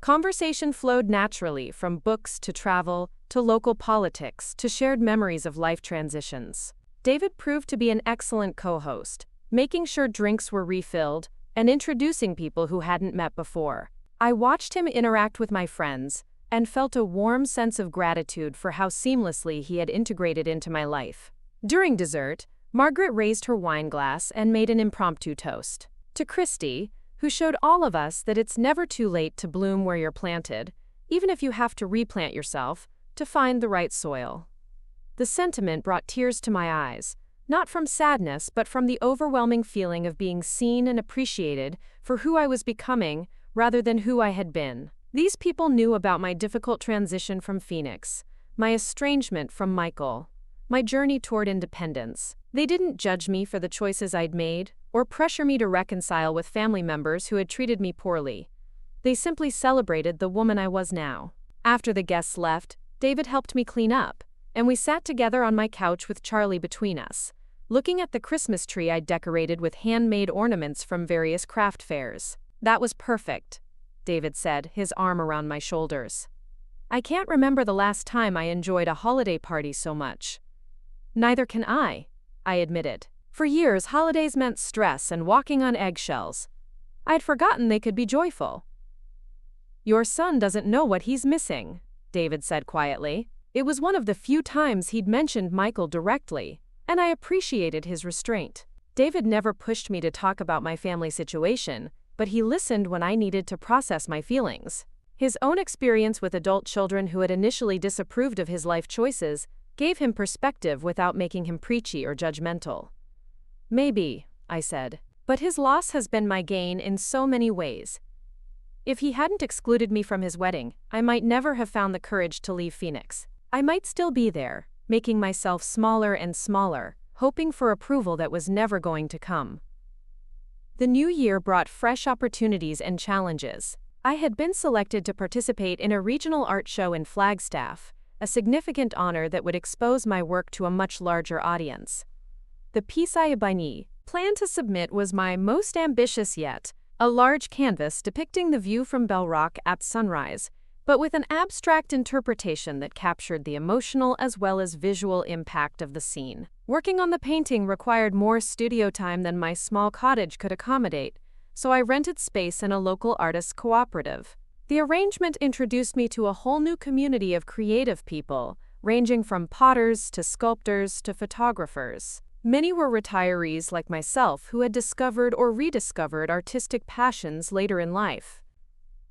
Conversation flowed naturally from books to travel, to local politics, to shared memories of life transitions. David proved to be an excellent co-host, making sure drinks were refilled and introducing people who hadn't met before. I watched him interact with my friends and felt a warm sense of gratitude for how seamlessly he had integrated into my life. During dessert, Margaret raised her wine glass and made an impromptu toast to Christy, who showed all of us that it's never too late to bloom where you're planted, even if you have to replant yourself to find the right soil. The sentiment brought tears to my eyes, not from sadness but from the overwhelming feeling of being seen and appreciated for who I was becoming rather than who I had been. These people knew about my difficult transition from Phoenix, my estrangement from Michael, my journey toward independence. They didn't judge me for the choices I'd made or pressure me to reconcile with family members who had treated me poorly. They simply celebrated the woman I was now. After the guests left, David helped me clean up, and we sat together on my couch with Charlie between us, looking at the Christmas tree I'd decorated with handmade ornaments from various craft fairs. "That was perfect," David said, his arm around my shoulders. "I can't remember the last time I enjoyed a holiday party so much." "Neither can I admitted. For years, holidays meant stress and walking on eggshells. I'd forgotten they could be joyful." "Your son doesn't know what he's missing," David said quietly. It was one of the few times he'd mentioned Michael directly, and I appreciated his restraint. David never pushed me to talk about my family situation, but he listened when I needed to process my feelings. His own experience with adult children who had initially disapproved of his life choices gave him perspective without making him preachy or judgmental. "Maybe," I said, "but his loss has been my gain in so many ways. If he hadn't excluded me from his wedding, I might never have found the courage to leave Phoenix. I might still be there, making myself smaller and smaller, hoping for approval that was never going to come." The new year brought fresh opportunities and challenges. I had been selected to participate in a regional art show in Flagstaff, a significant honor that would expose my work to a much larger audience. The piece I planned to submit was my most ambitious yet, a large canvas depicting the view from Bell Rock at sunrise, but with an abstract interpretation that captured the emotional as well as visual impact of the scene. Working on the painting required more studio time than my small cottage could accommodate, so I rented space in a local artists' cooperative. The arrangement introduced me to a whole new community of creative people, ranging from potters to sculptors to photographers. Many were retirees like myself who had discovered or rediscovered artistic passions later in life.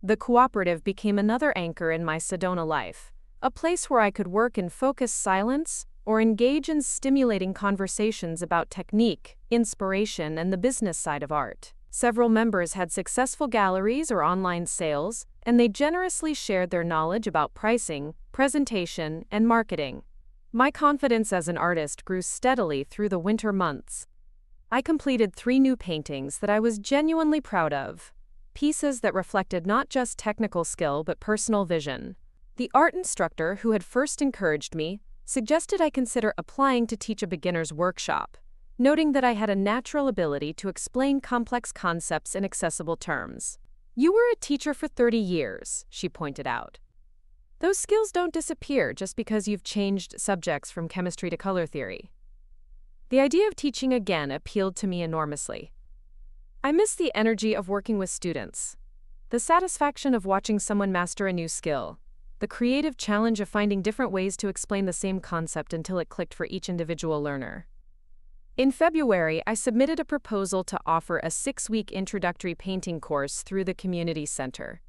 The cooperative became another anchor in my Sedona life, a place where I could work in focused silence or engage in stimulating conversations about technique, inspiration, and the business side of art. Several members had successful galleries or online sales, and they generously shared their knowledge about pricing, presentation, and marketing. My confidence as an artist grew steadily through the winter months. I completed 3 new paintings that I was genuinely proud of, pieces that reflected not just technical skill but personal vision. The art instructor who had first encouraged me suggested I consider applying to teach a beginner's workshop, noting that I had a natural ability to explain complex concepts in accessible terms. "You were a teacher for 30 years, she pointed out. "Those skills don't disappear just because you've changed subjects from chemistry to color theory." The idea of teaching again appealed to me enormously. I miss the energy of working with students, the satisfaction of watching someone master a new skill, the creative challenge of finding different ways to explain the same concept until it clicked for each individual learner. In February, I submitted a proposal to offer a 6-week introductory painting course through the community center.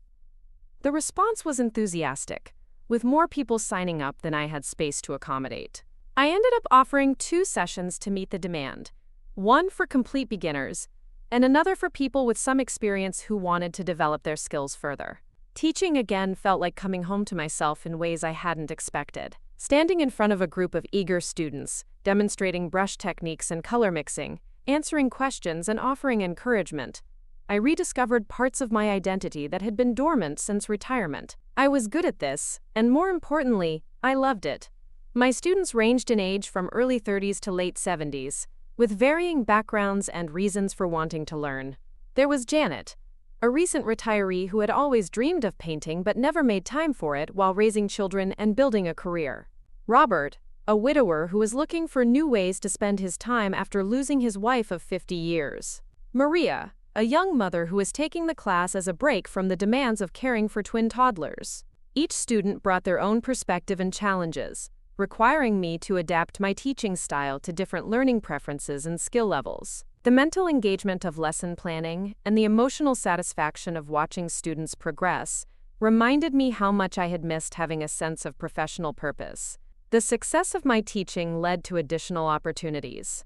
The response was enthusiastic, with more people signing up than I had space to accommodate. I ended up offering 2 sessions to meet the demand, one for complete beginners and another for people with some experience who wanted to develop their skills further. Teaching again felt like coming home to myself in ways I hadn't expected. Standing in front of a group of eager students, demonstrating brush techniques and color mixing, answering questions and offering encouragement, I rediscovered parts of my identity that had been dormant since retirement. I was good at this, and more importantly, I loved it. My students ranged in age from early 30s to late 70s, with varying backgrounds and reasons for wanting to learn. There was Janet, a recent retiree who had always dreamed of painting but never made time for it while raising children and building a career. Robert, a widower who was looking for new ways to spend his time after losing his wife of 50 years. Maria, a young mother who was taking the class as a break from the demands of caring for twin toddlers. Each student brought their own perspective and challenges, requiring me to adapt my teaching style to different learning preferences and skill levels. The mental engagement of lesson planning and the emotional satisfaction of watching students progress reminded me how much I had missed having a sense of professional purpose. The success of my teaching led to additional opportunities.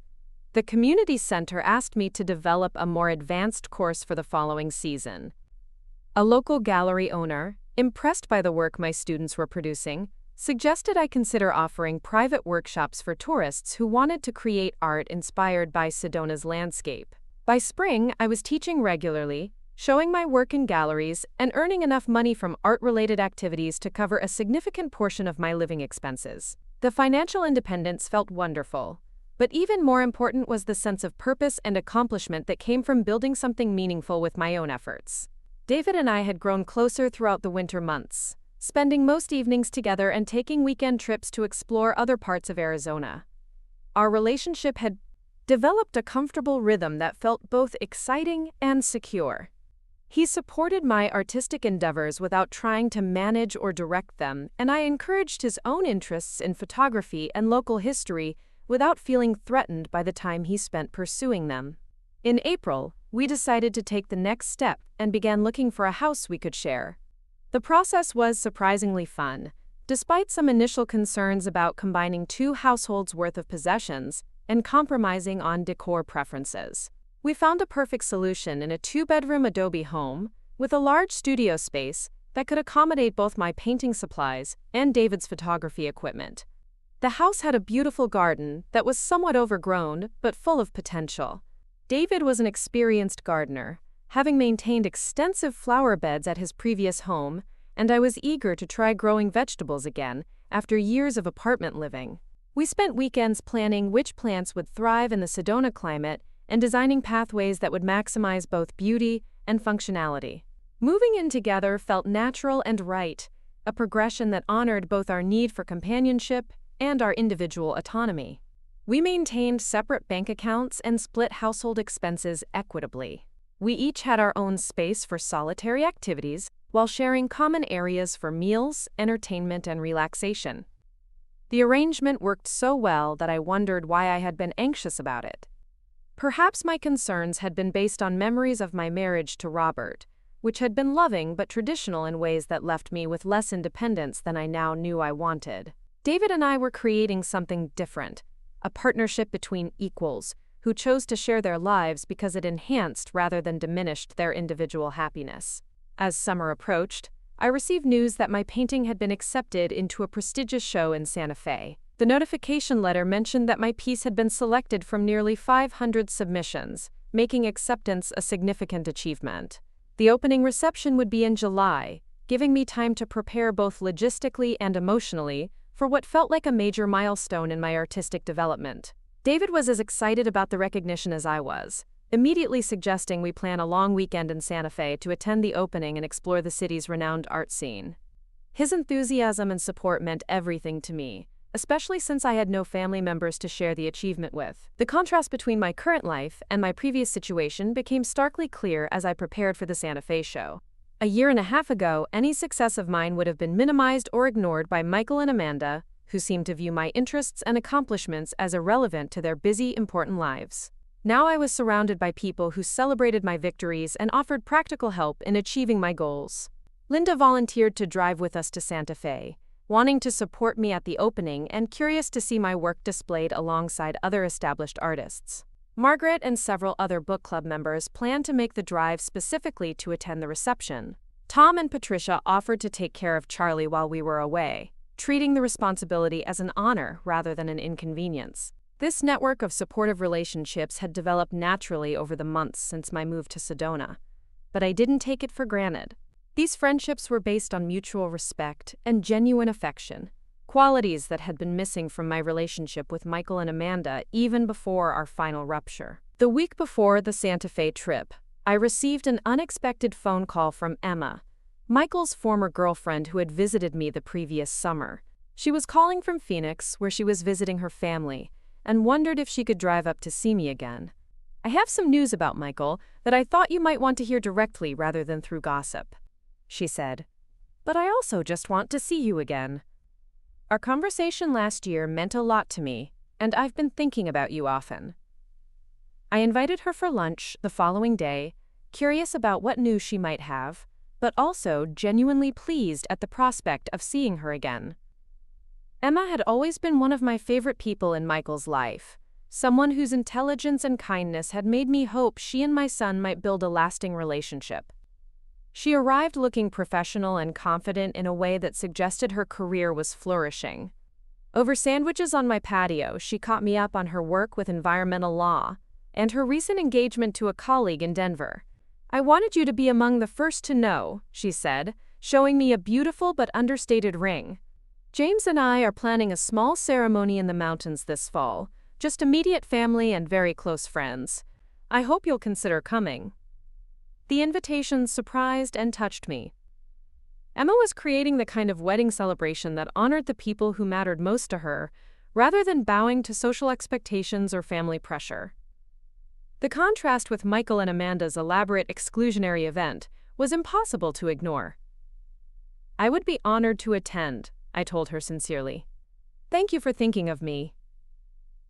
The community center asked me to develop a more advanced course for the following season. A local gallery owner, impressed by the work my students were producing, suggested I consider offering private workshops for tourists who wanted to create art inspired by Sedona's landscape. By spring, I was teaching regularly, showing my work in galleries, and earning enough money from art-related activities to cover a significant portion of my living expenses. The financial independence felt wonderful, but even more important was the sense of purpose and accomplishment that came from building something meaningful with my own efforts. David and I had grown closer throughout the winter months, spending most evenings together and taking weekend trips to explore other parts of Arizona. Our relationship had developed a comfortable rhythm that felt both exciting and secure. He supported my artistic endeavors without trying to manage or direct them, and I encouraged his own interests in photography and local history without feeling threatened by the time he spent pursuing them. In April, we decided to take the next step and began looking for a house we could share. The process was surprisingly fun, despite some initial concerns about combining 2 households' worth of possessions and compromising on decor preferences. We found a perfect solution in a 2-bedroom adobe home with a large studio space that could accommodate both my painting supplies and David's photography equipment. The house had a beautiful garden that was somewhat overgrown but full of potential. David was an experienced gardener, having maintained extensive flower beds at his previous home, and I was eager to try growing vegetables again after years of apartment living. We spent weekends planning which plants would thrive in the Sedona climate and designing pathways that would maximize both beauty and functionality. Moving in together felt natural and right, a progression that honored both our need for companionship and our individual autonomy. We maintained separate bank accounts and split household expenses equitably. We each had our own space for solitary activities while sharing common areas for meals, entertainment, and relaxation. The arrangement worked so well that I wondered why I had been anxious about it. Perhaps my concerns had been based on memories of my marriage to Robert, which had been loving but traditional in ways that left me with less independence than I now knew I wanted. David and I were creating something different, a partnership between equals, who chose to share their lives because it enhanced rather than diminished their individual happiness. As summer approached, I received news that my painting had been accepted into a prestigious show in Santa Fe. The notification letter mentioned that my piece had been selected from nearly 500 submissions, making acceptance a significant achievement. The opening reception would be in July, giving me time to prepare both logistically and emotionally for what felt like a major milestone in my artistic development. David was as excited about the recognition as I was, immediately suggesting we plan a long weekend in Santa Fe to attend the opening and explore the city's renowned art scene. His enthusiasm and support meant everything to me, especially since I had no family members to share the achievement with. The contrast between my current life and my previous situation became starkly clear as I prepared for the Santa Fe show. A year and a half ago, any success of mine would have been minimized or ignored by Michael and Amanda, who seemed to view my interests and accomplishments as irrelevant to their busy, important lives. Now I was surrounded by people who celebrated my victories and offered practical help in achieving my goals. Linda volunteered to drive with us to Santa Fe, wanting to support me at the opening and curious to see my work displayed alongside other established artists. Margaret and several other book club members planned to make the drive specifically to attend the reception. Tom and Patricia offered to take care of Charlie while we were away, treating the responsibility as an honor rather than an inconvenience. This network of supportive relationships had developed naturally over the months since my move to Sedona, but I didn't take it for granted. These friendships were based on mutual respect and genuine affection, qualities that had been missing from my relationship with Michael and Amanda even before our final rupture. The week before the Santa Fe trip, I received an unexpected phone call from Emma, Michael's former girlfriend who had visited me the previous summer. She was calling from Phoenix, where she was visiting her family, and wondered if she could drive up to see me again. "I have some news about Michael that I thought you might want to hear directly rather than through gossip," she said. "But I also just want to see you again. Our conversation last year meant a lot to me, and I've been thinking about you often." I invited her for lunch the following day, curious about what news she might have, but also genuinely pleased at the prospect of seeing her again. Emma had always been one of my favorite people in Michael's life, someone whose intelligence and kindness had made me hope she and my son might build a lasting relationship. She arrived looking professional and confident in a way that suggested her career was flourishing. Over sandwiches on my patio, she caught me up on her work with environmental law and her recent engagement to a colleague in Denver. "I wanted you to be among the first to know," she said, showing me a beautiful but understated ring. "James and I are planning a small ceremony in the mountains this fall, just immediate family and very close friends. I hope you'll consider coming." The invitation surprised and touched me. Emma was creating the kind of wedding celebration that honored the people who mattered most to her, rather than bowing to social expectations or family pressure. The contrast with Michael and Amanda's elaborate exclusionary event was impossible to ignore. "I would be honored to attend," I told her sincerely. "Thank you for thinking of me."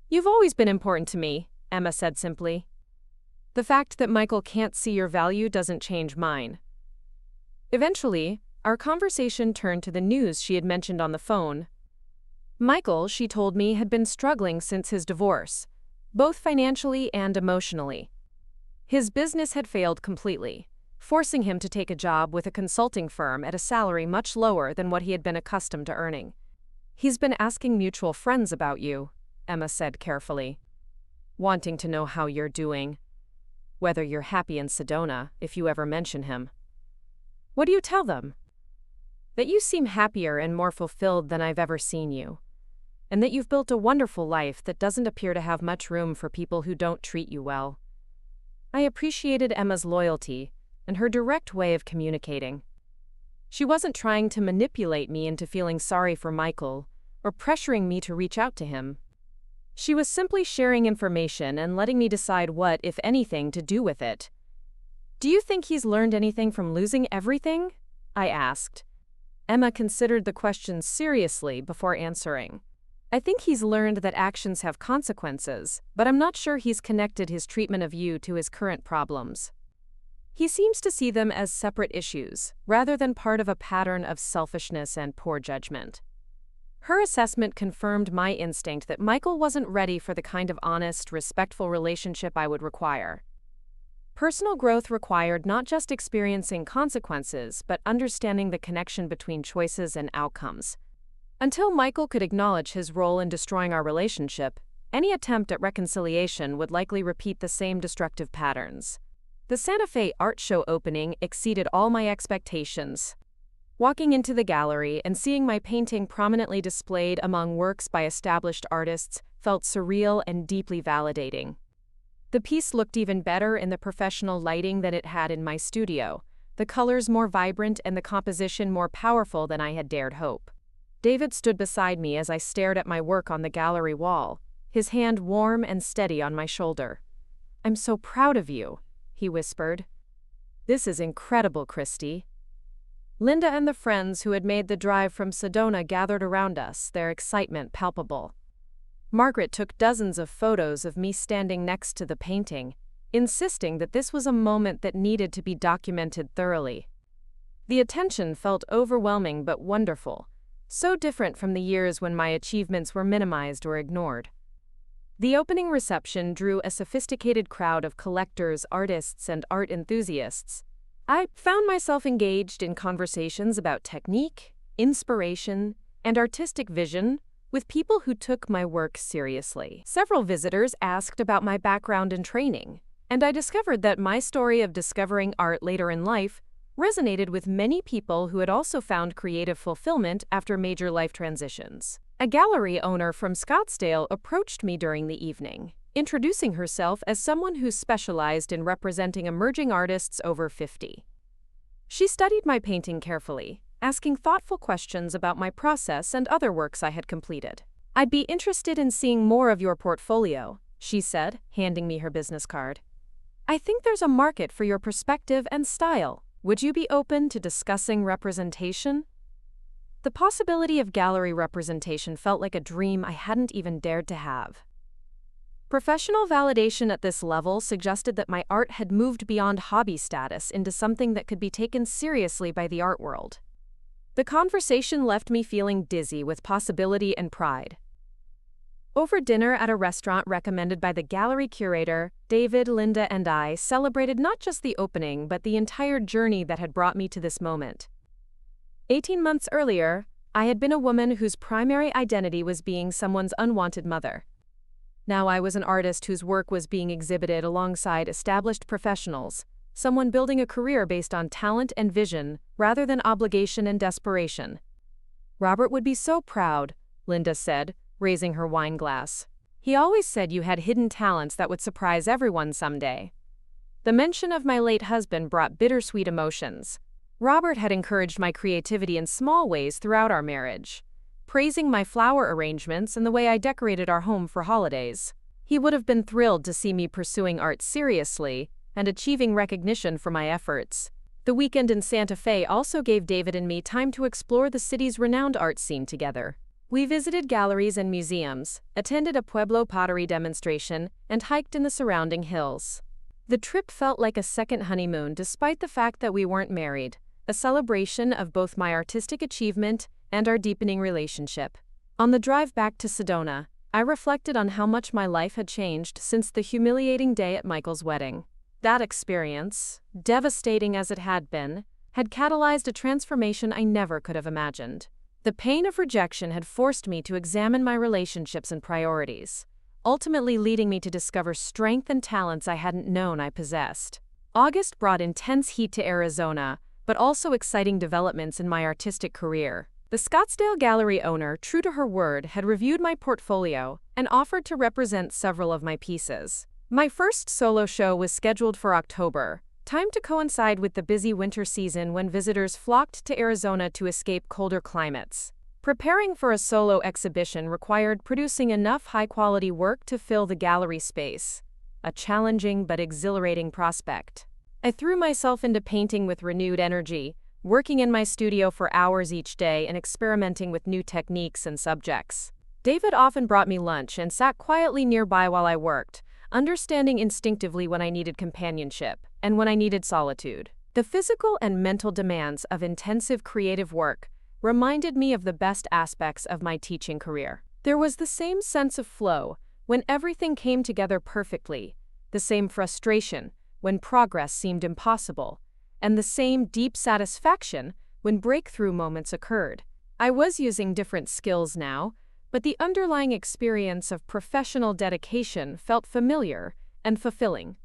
"You've always been important to me," Emma said simply. "The fact that Michael can't see your value doesn't change mine." Eventually, our conversation turned to the news she had mentioned on the phone. Michael, she told me, had been struggling since his divorce, both financially and emotionally. His business had failed completely, forcing him to take a job with a consulting firm at a salary much lower than what he had been accustomed to earning. "He's been asking mutual friends about you," Emma said carefully, "wanting to know how you're doing, whether you're happy in Sedona, if you ever mention him." "What do you tell them?" "That you seem happier and more fulfilled than I've ever seen you, and that you've built a wonderful life that doesn't appear to have much room for people who don't treat you well." I appreciated Emma's loyalty and her direct way of communicating. She wasn't trying to manipulate me into feeling sorry for Michael or pressuring me to reach out to him. She was simply sharing information and letting me decide what, if anything, to do with it. "Do you think he's learned anything from losing everything?" I asked. Emma considered the question seriously before answering. "I think he's learned that actions have consequences, but I'm not sure he's connected his treatment of you to his current problems. He seems to see them as separate issues, rather than part of a pattern of selfishness and poor judgment." Her assessment confirmed my instinct that Michael wasn't ready for the kind of honest, respectful relationship I would require. Personal growth required not just experiencing consequences, but understanding the connection between choices and outcomes. Until Michael could acknowledge his role in destroying our relationship, any attempt at reconciliation would likely repeat the same destructive patterns. The Santa Fe art show opening exceeded all my expectations. Walking into the gallery and seeing my painting prominently displayed among works by established artists felt surreal and deeply validating. The piece looked even better in the professional lighting than it had in my studio, the colors more vibrant and the composition more powerful than I had dared hope. David stood beside me as I stared at my work on the gallery wall, his hand warm and steady on my shoulder. "I'm so proud of you," he whispered. "This is incredible, Christy." Linda and the friends who had made the drive from Sedona gathered around us, their excitement palpable. Margaret took dozens of photos of me standing next to the painting, insisting that this was a moment that needed to be documented thoroughly. The attention felt overwhelming but wonderful, so different from the years when my achievements were minimized or ignored. The opening reception drew a sophisticated crowd of collectors, artists, and art enthusiasts. I found myself engaged in conversations about technique, inspiration, and artistic vision with people who took my work seriously. Several visitors asked about my background and training, and I discovered that my story of discovering art later in life resonated with many people who had also found creative fulfillment after major life transitions. A gallery owner from Scottsdale approached me during the evening, introducing herself as someone who specialized in representing emerging artists over 50. She studied my painting carefully, asking thoughtful questions about my process and other works I had completed. "I'd be interested in seeing more of your portfolio," she said, handing me her business card. "I think there's a market for your perspective and style. Would you be open to discussing representation?" The possibility of gallery representation felt like a dream I hadn't even dared to have. Professional validation at this level suggested that my art had moved beyond hobby status into something that could be taken seriously by the art world. The conversation left me feeling dizzy with possibility and pride. Over dinner at a restaurant recommended by the gallery curator, David, Linda, and I celebrated not just the opening but the entire journey that had brought me to this moment. 18 months earlier, I had been a woman whose primary identity was being someone's unwanted mother. Now I was an artist whose work was being exhibited alongside established professionals, someone building a career based on talent and vision rather than obligation and desperation. "Robert would be so proud," Linda said, raising her wine glass. "He always said you had hidden talents that would surprise everyone someday." The mention of my late husband brought bittersweet emotions. Robert had encouraged my creativity in small ways throughout our marriage, praising my flower arrangements and the way I decorated our home for holidays. He would have been thrilled to see me pursuing art seriously and achieving recognition for my efforts. The weekend in Santa Fe also gave David and me time to explore the city's renowned art scene together. We visited galleries and museums, attended a Pueblo pottery demonstration, and hiked in the surrounding hills. The trip felt like a second honeymoon despite the fact that we weren't married, a celebration of both my artistic achievement and our deepening relationship. On the drive back to Sedona, I reflected on how much my life had changed since the humiliating day at Michael's wedding. That experience, devastating as it had been, had catalyzed a transformation I never could have imagined. The pain of rejection had forced me to examine my relationships and priorities, ultimately leading me to discover strength and talents I hadn't known I possessed. August brought intense heat to Arizona, but also exciting developments in my artistic career. The Scottsdale Gallery owner, true to her word, had reviewed my portfolio and offered to represent several of my pieces. My first solo show was scheduled for October, timed to coincide with the busy winter season when visitors flocked to Arizona to escape colder climates. Preparing for a solo exhibition required producing enough high-quality work to fill the gallery space, a challenging but exhilarating prospect. I threw myself into painting with renewed energy, working in my studio for hours each day and experimenting with new techniques and subjects. David often brought me lunch and sat quietly nearby while I worked, understanding instinctively when I needed companionship and when I needed solitude. The physical and mental demands of intensive creative work reminded me of the best aspects of my teaching career. There was the same sense of flow when everything came together perfectly, the same frustration when progress seemed impossible, and the same deep satisfaction when breakthrough moments occurred. I was using different skills now, but the underlying experience of professional dedication felt familiar and fulfilling.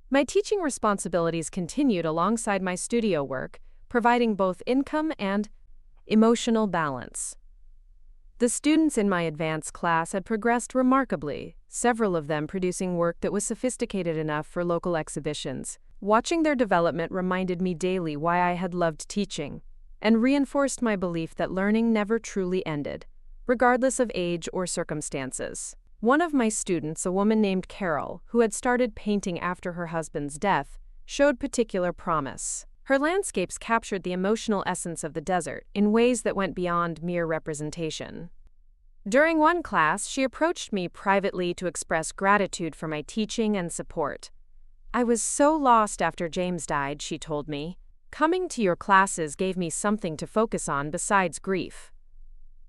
My teaching responsibilities continued alongside my studio work, providing both income and emotional balance. The students in my advanced class had progressed remarkably, several of them producing work that was sophisticated enough for local exhibitions. Watching their development reminded me daily why I had loved teaching, and reinforced my belief that learning never truly ended, regardless of age or circumstances. One of my students, a woman named Carol, who had started painting after her husband's death, showed particular promise. Her landscapes captured the emotional essence of the desert in ways that went beyond mere representation. During one class, she approached me privately to express gratitude for my teaching and support. "I was so lost after James died," she told me. "Coming to your classes gave me something to focus on besides grief.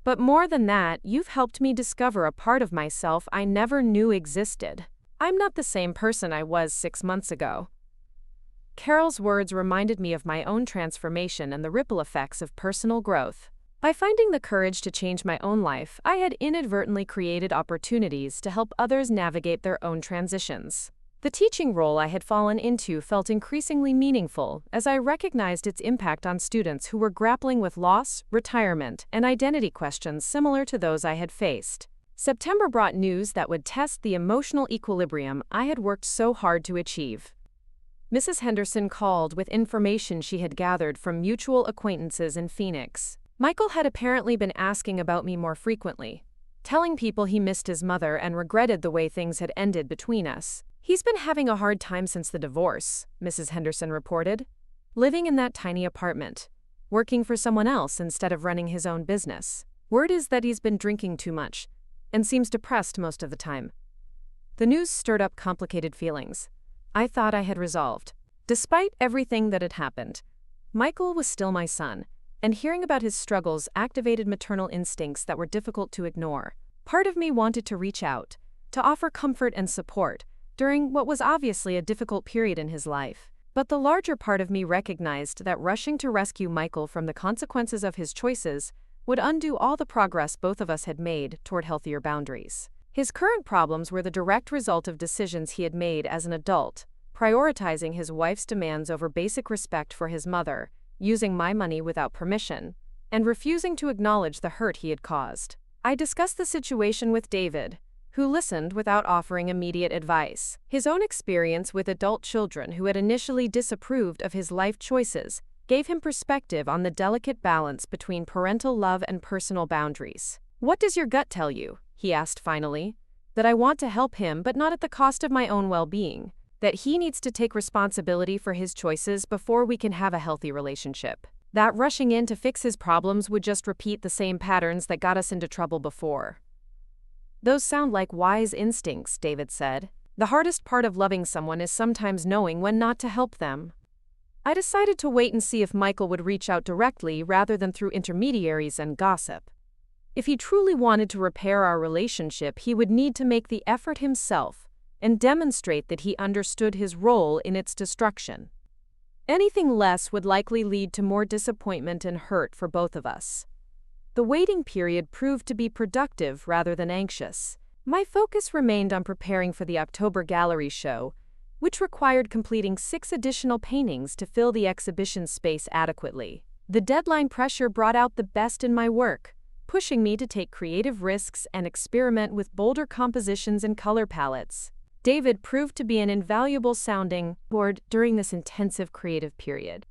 But more than that, you've helped me discover a part of myself I never knew existed. I'm not the same person I was 6 months ago." Carol's words reminded me of my own transformation and the ripple effects of personal growth. By finding the courage to change my own life, I had inadvertently created opportunities to help others navigate their own transitions. The teaching role I had fallen into felt increasingly meaningful as I recognized its impact on students who were grappling with loss, retirement, and identity questions similar to those I had faced. September brought news that would test the emotional equilibrium I had worked so hard to achieve. Mrs. Henderson called with information she had gathered from mutual acquaintances in Phoenix. Michael had apparently been asking about me more frequently, telling people he missed his mother and regretted the way things had ended between us. "He's been having a hard time since the divorce," Mrs. Henderson reported. "Living in that tiny apartment, working for someone else instead of running his own business. Word is that he's been drinking too much and seems depressed most of the time." The news stirred up complicated feelings. I thought I had resolved. Despite everything that had happened, Michael was still my son, and hearing about his struggles activated maternal instincts that were difficult to ignore. Part of me wanted to reach out, to offer comfort and support during what was obviously a difficult period in his life. But the larger part of me recognized that rushing to rescue Michael from the consequences of his choices would undo all the progress both of us had made toward healthier boundaries. His current problems were the direct result of decisions he had made as an adult, prioritizing his wife's demands over basic respect for his mother, using my money without permission, and refusing to acknowledge the hurt he had caused. I discussed the situation with David, who listened without offering immediate advice. His own experience with adult children who had initially disapproved of his life choices gave him perspective on the delicate balance between parental love and personal boundaries. "What does your gut tell you?" he asked finally. "That I want to help him, but not at the cost of my own well-being. That he needs to take responsibility for his choices before we can have a healthy relationship. That rushing in to fix his problems would just repeat the same patterns that got us into trouble before." "Those sound like wise instincts," David said. "The hardest part of loving someone is sometimes knowing when not to help them." I decided to wait and see if Michael would reach out directly rather than through intermediaries and gossip. If he truly wanted to repair our relationship, he would need to make the effort himself and demonstrate that he understood his role in its destruction. Anything less would likely lead to more disappointment and hurt for both of us. The waiting period proved to be productive rather than anxious. My focus remained on preparing for the October gallery show, which required completing 6 additional paintings to fill the exhibition space adequately. The deadline pressure brought out the best in my work, pushing me to take creative risks and experiment with bolder compositions and color palettes. David proved to be an invaluable sounding board during this intensive creative period.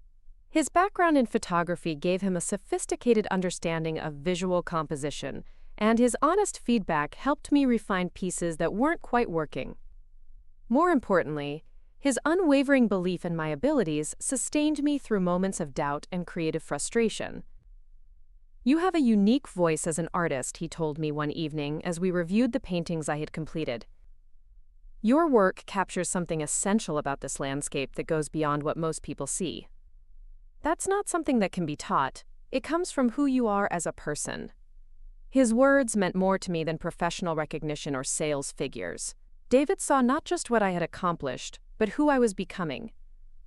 His background in photography gave him a sophisticated understanding of visual composition, and his honest feedback helped me refine pieces that weren't quite working. More importantly, his unwavering belief in my abilities sustained me through moments of doubt and creative frustration. "You have a unique voice as an artist," he told me one evening as we reviewed the paintings I had completed. "Your work captures something essential about this landscape that goes beyond what most people see. That's not something that can be taught. It comes from who you are as a person." His words meant more to me than professional recognition or sales figures. David saw not just what I had accomplished, but who I was becoming,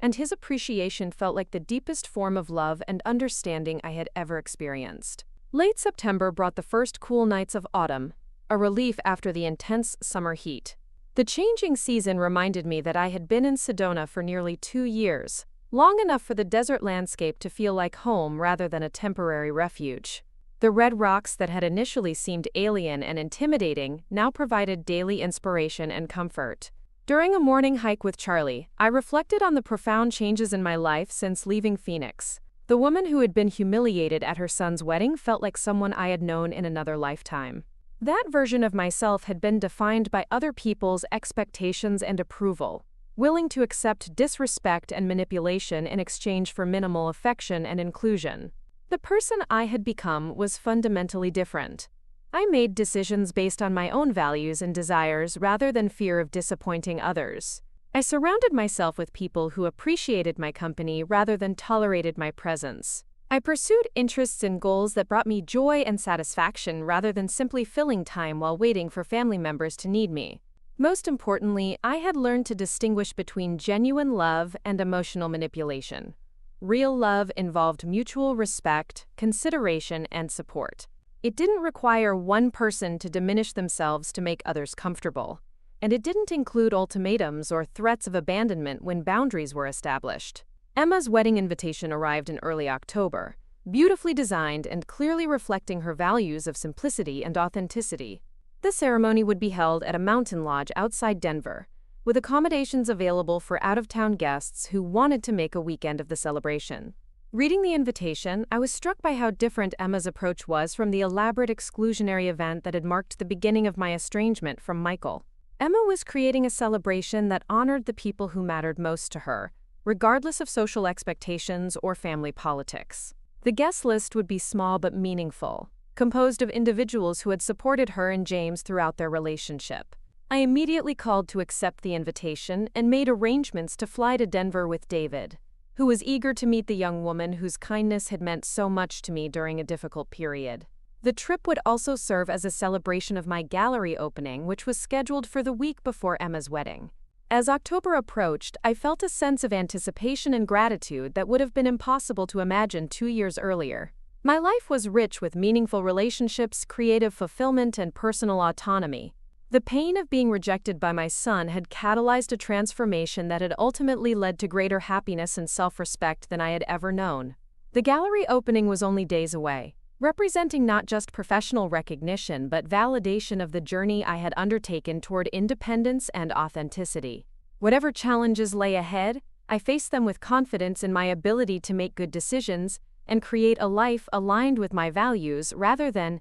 and his appreciation felt like the deepest form of love and understanding I had ever experienced. Late September brought the first cool nights of autumn, a relief after the intense summer heat. The changing season reminded me that I had been in Sedona for nearly 2 years, long enough for the desert landscape to feel like home rather than a temporary refuge. The red rocks that had initially seemed alien and intimidating now provided daily inspiration and comfort. During a morning hike with Charlie, I reflected on the profound changes in my life since leaving Phoenix. The woman who had been humiliated at her son's wedding felt like someone I had known in another lifetime. That version of myself had been defined by other people's expectations and approval, willing to accept disrespect and manipulation in exchange for minimal affection and inclusion. The person I had become was fundamentally different. I made decisions based on my own values and desires rather than fear of disappointing others. I surrounded myself with people who appreciated my company rather than tolerated my presence. I pursued interests and goals that brought me joy and satisfaction rather than simply filling time while waiting for family members to need me. Most importantly, I had learned to distinguish between genuine love and emotional manipulation. Real love involved mutual respect, consideration, and support. It didn't require one person to diminish themselves to make others comfortable, and it didn't include ultimatums or threats of abandonment when boundaries were established. Emma's wedding invitation arrived in early October, beautifully designed and clearly reflecting her values of simplicity and authenticity. The ceremony would be held at a mountain lodge outside Denver, with accommodations available for out-of-town guests who wanted to make a weekend of the celebration. Reading the invitation, I was struck by how different Emma's approach was from the elaborate exclusionary event that had marked the beginning of my estrangement from Michael. Emma was creating a celebration that honored the people who mattered most to her, regardless of social expectations or family politics. The guest list would be small but meaningful, composed of individuals who had supported her and James throughout their relationship. I immediately called to accept the invitation and made arrangements to fly to Denver with David, who was eager to meet the young woman whose kindness had meant so much to me during a difficult period. The trip would also serve as a celebration of my gallery opening, which was scheduled for the week before Emma's wedding. As October approached, I felt a sense of anticipation and gratitude that would have been impossible to imagine 2 years earlier. My life was rich with meaningful relationships, creative fulfillment, and personal autonomy. The pain of being rejected by my son had catalyzed a transformation that had ultimately led to greater happiness and self-respect than I had ever known. The gallery opening was only days away, representing not just professional recognition but validation of the journey I had undertaken toward independence and authenticity. Whatever challenges lay ahead, I faced them with confidence in my ability to make good decisions and create a life aligned with my values rather than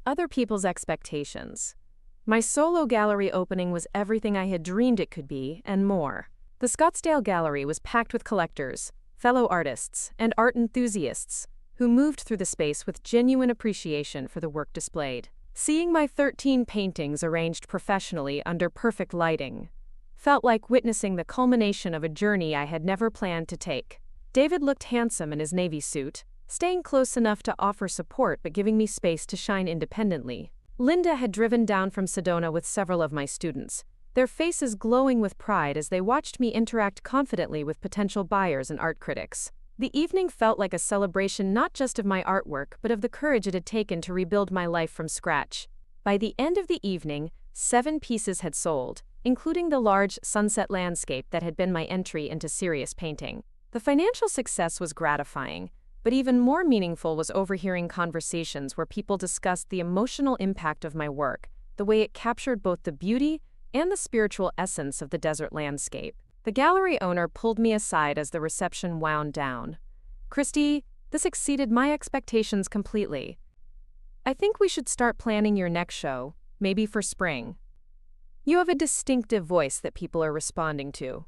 other people's expectations. My solo gallery opening was everything I had dreamed it could be, and more. The Scottsdale Gallery was packed with collectors, fellow artists, and art enthusiasts who moved through the space with genuine appreciation for the work displayed. Seeing my 13 paintings arranged professionally under perfect lighting felt like witnessing the culmination of a journey I had never planned to take. David looked handsome in his navy suit, staying close enough to offer support but giving me space to shine independently. Linda had driven down from Sedona with several of my students, their faces glowing with pride as they watched me interact confidently with potential buyers and art critics. The evening felt like a celebration not just of my artwork but of the courage it had taken to rebuild my life from scratch. By the end of the evening, 7 pieces had sold, including the large sunset landscape that had been my entry into serious painting. The financial success was gratifying, but even more meaningful was overhearing conversations where people discussed the emotional impact of my work, the way it captured both the beauty and the spiritual essence of the desert landscape. The gallery owner pulled me aside as the reception wound down. "Christy, this exceeded my expectations completely. I think we should start planning your next show, maybe for spring. You have a distinctive voice that people are responding to."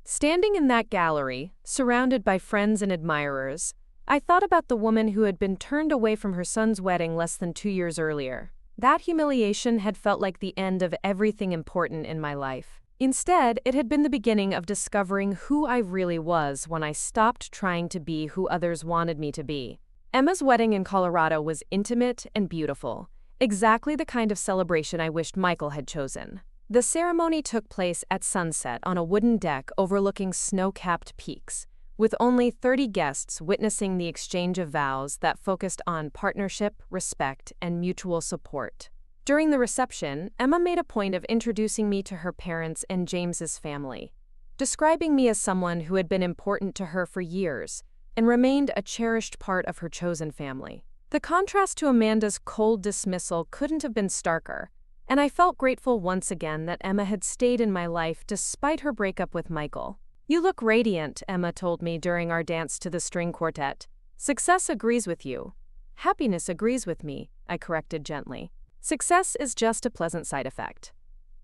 Standing in that gallery, surrounded by friends and admirers, I thought about the woman who had been turned away from her son's wedding less than 2 years earlier. That humiliation had felt like the end of everything important in my life. Instead, it had been the beginning of discovering who I really was when I stopped trying to be who others wanted me to be. Emma's wedding in Colorado was intimate and beautiful, exactly the kind of celebration I wished Michael had chosen. The ceremony took place at sunset on a wooden deck overlooking snow-capped peaks, with only 30 guests witnessing the exchange of vows that focused on partnership, respect, and mutual support. During the reception, Emma made a point of introducing me to her parents and James's family, describing me as someone who had been important to her for years and remained a cherished part of her chosen family. The contrast to Amanda's cold dismissal couldn't have been starker, and I felt grateful once again that Emma had stayed in my life despite her breakup with Michael. "You look radiant," Emma told me during our dance to the string quartet. "Success agrees with you." "Happiness agrees with me," I corrected gently. "Success is just a pleasant side effect."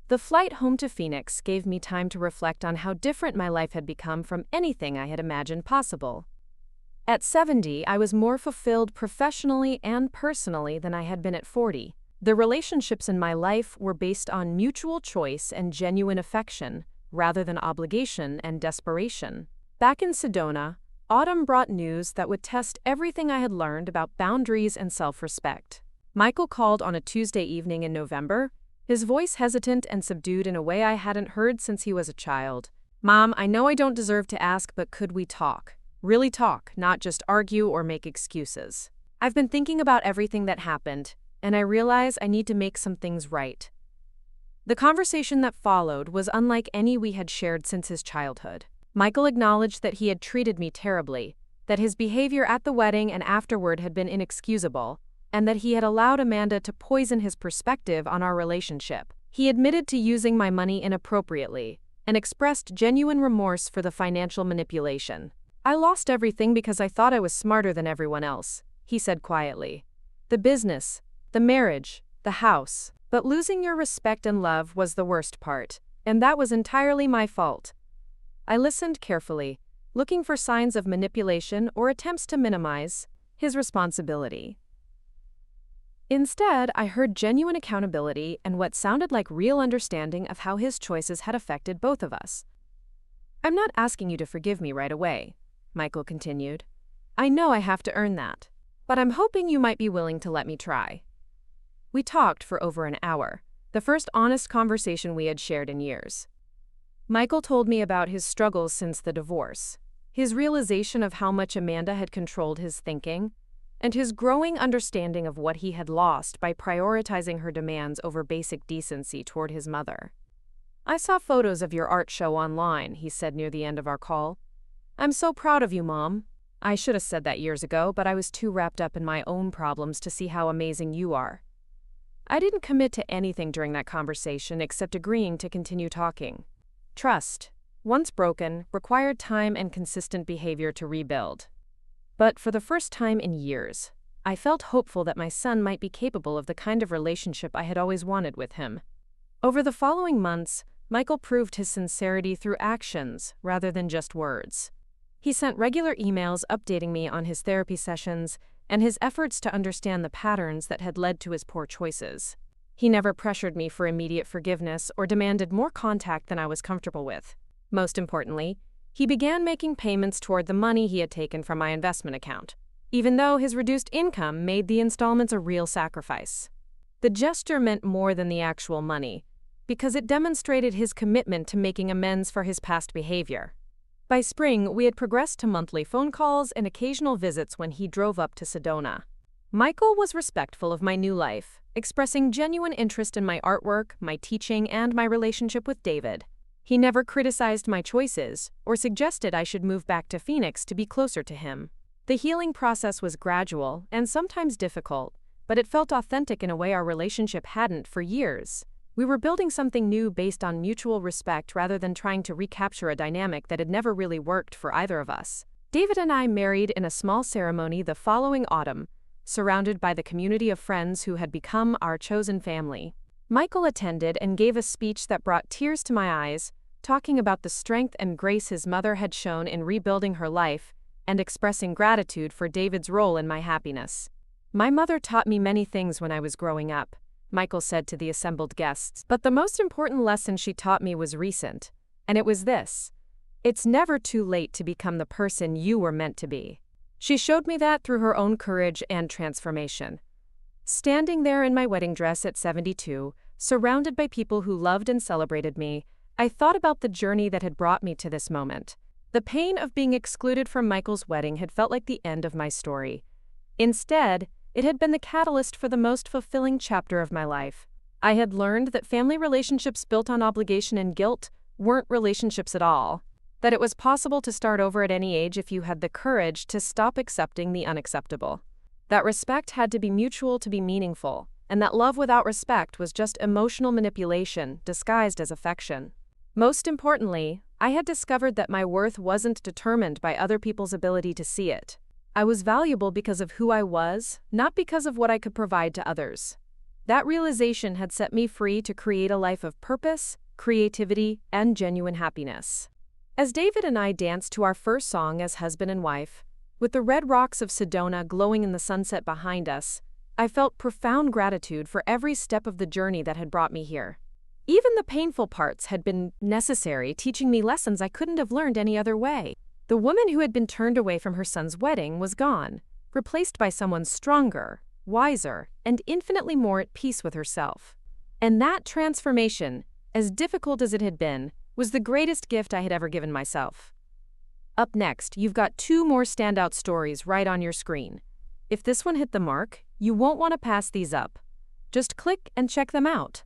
The flight home to Phoenix gave me time to reflect on how different my life had become from anything I had imagined possible. At 70, I was more fulfilled professionally and personally than I had been at 40. The relationships in my life were based on mutual choice and genuine affection, rather than obligation and desperation. Back in Sedona, autumn brought news that would test everything I had learned about boundaries and self-respect. Michael called on a Tuesday evening in November, his voice hesitant and subdued in a way I hadn't heard since he was a child. "Mom, I know I don't deserve to ask, but could we talk? Really talk, not just argue or make excuses. I've been thinking about everything that happened, and I realize I need to make some things right." The conversation that followed was unlike any we had shared since his childhood. Michael acknowledged that he had treated me terribly, that his behavior at the wedding and afterward had been inexcusable, and that he had allowed Amanda to poison his perspective on our relationship. He admitted to using my money inappropriately and expressed genuine remorse for the financial manipulation. "I lost everything because I thought I was smarter than everyone else," he said quietly. "The business, the marriage, the house. But losing your respect and love was the worst part, and that was entirely my fault." I listened carefully, looking for signs of manipulation or attempts to minimize his responsibility. Instead, I heard genuine accountability and what sounded like real understanding of how his choices had affected both of us. "I'm not asking you to forgive me right away," Michael continued. "I know I have to earn that. But I'm hoping you might be willing to let me try." We talked for over an hour, the first honest conversation we had shared in years. Michael told me about his struggles since the divorce, his realization of how much Amanda had controlled his thinking, and his growing understanding of what he had lost by prioritizing her demands over basic decency toward his mother. "I saw photos of your art show online," he said near the end of our call. "I'm so proud of you, Mom." I should have said that years ago, but I was too wrapped up in my own problems to see how amazing you are. I didn't commit to anything during that conversation except agreeing to continue talking. Trust, once broken, required time and consistent behavior to rebuild. But for the first time in years, I felt hopeful that my son might be capable of the kind of relationship I had always wanted with him. Over the following months, Michael proved his sincerity through actions rather than just words. He sent regular emails updating me on his therapy sessions and his efforts to understand the patterns that had led to his poor choices. He never pressured me for immediate forgiveness or demanded more contact than I was comfortable with. Most importantly, he began making payments toward the money he had taken from my investment account, even though his reduced income made the installments a real sacrifice. The gesture meant more than the actual money, because it demonstrated his commitment to making amends for his past behavior. By spring, we had progressed to monthly phone calls and occasional visits when he drove up to Sedona. Michael was respectful of my new life, expressing genuine interest in my artwork, my teaching, and my relationship with David. He never criticized my choices or suggested I should move back to Phoenix to be closer to him. The healing process was gradual and sometimes difficult, but it felt authentic in a way our relationship hadn't for years. We were building something new based on mutual respect rather than trying to recapture a dynamic that had never really worked for either of us. David and I married in a small ceremony the following autumn, surrounded by the community of friends who had become our chosen family. Michael attended and gave a speech that brought tears to my eyes, talking about the strength and grace his mother had shown in rebuilding her life and expressing gratitude for David's role in my happiness. "My mother taught me many things when I was growing up," Michael said to the assembled guests, "but the most important lesson she taught me was recent, and it was this: it's never too late to become the person you were meant to be." She showed me that through her own courage and transformation. Standing there in my wedding dress at 72, surrounded by people who loved and celebrated me, I thought about the journey that had brought me to this moment. The pain of being excluded from Michael's wedding had felt like the end of my story. Instead, it had been the catalyst for the most fulfilling chapter of my life. I had learned that family relationships built on obligation and guilt weren't relationships at all, that it was possible to start over at any age if you had the courage to stop accepting the unacceptable, that respect had to be mutual to be meaningful, and that love without respect was just emotional manipulation disguised as affection. Most importantly, I had discovered that my worth wasn't determined by other people's ability to see it. I was valuable because of who I was, not because of what I could provide to others. That realization had set me free to create a life of purpose, creativity, and genuine happiness. As David and I danced to our first song as husband and wife, with the red rocks of Sedona glowing in the sunset behind us, I felt profound gratitude for every step of the journey that had brought me here. Even the painful parts had been necessary, teaching me lessons I couldn't have learned any other way. The woman who had been turned away from her son's wedding was gone, replaced by someone stronger, wiser, and infinitely more at peace with herself. And that transformation, as difficult as it had been, was the greatest gift I had ever given myself. Up next, you've got 2 more standout stories right on your screen. If this one hit the mark, you won't want to pass these up. Just click and check them out.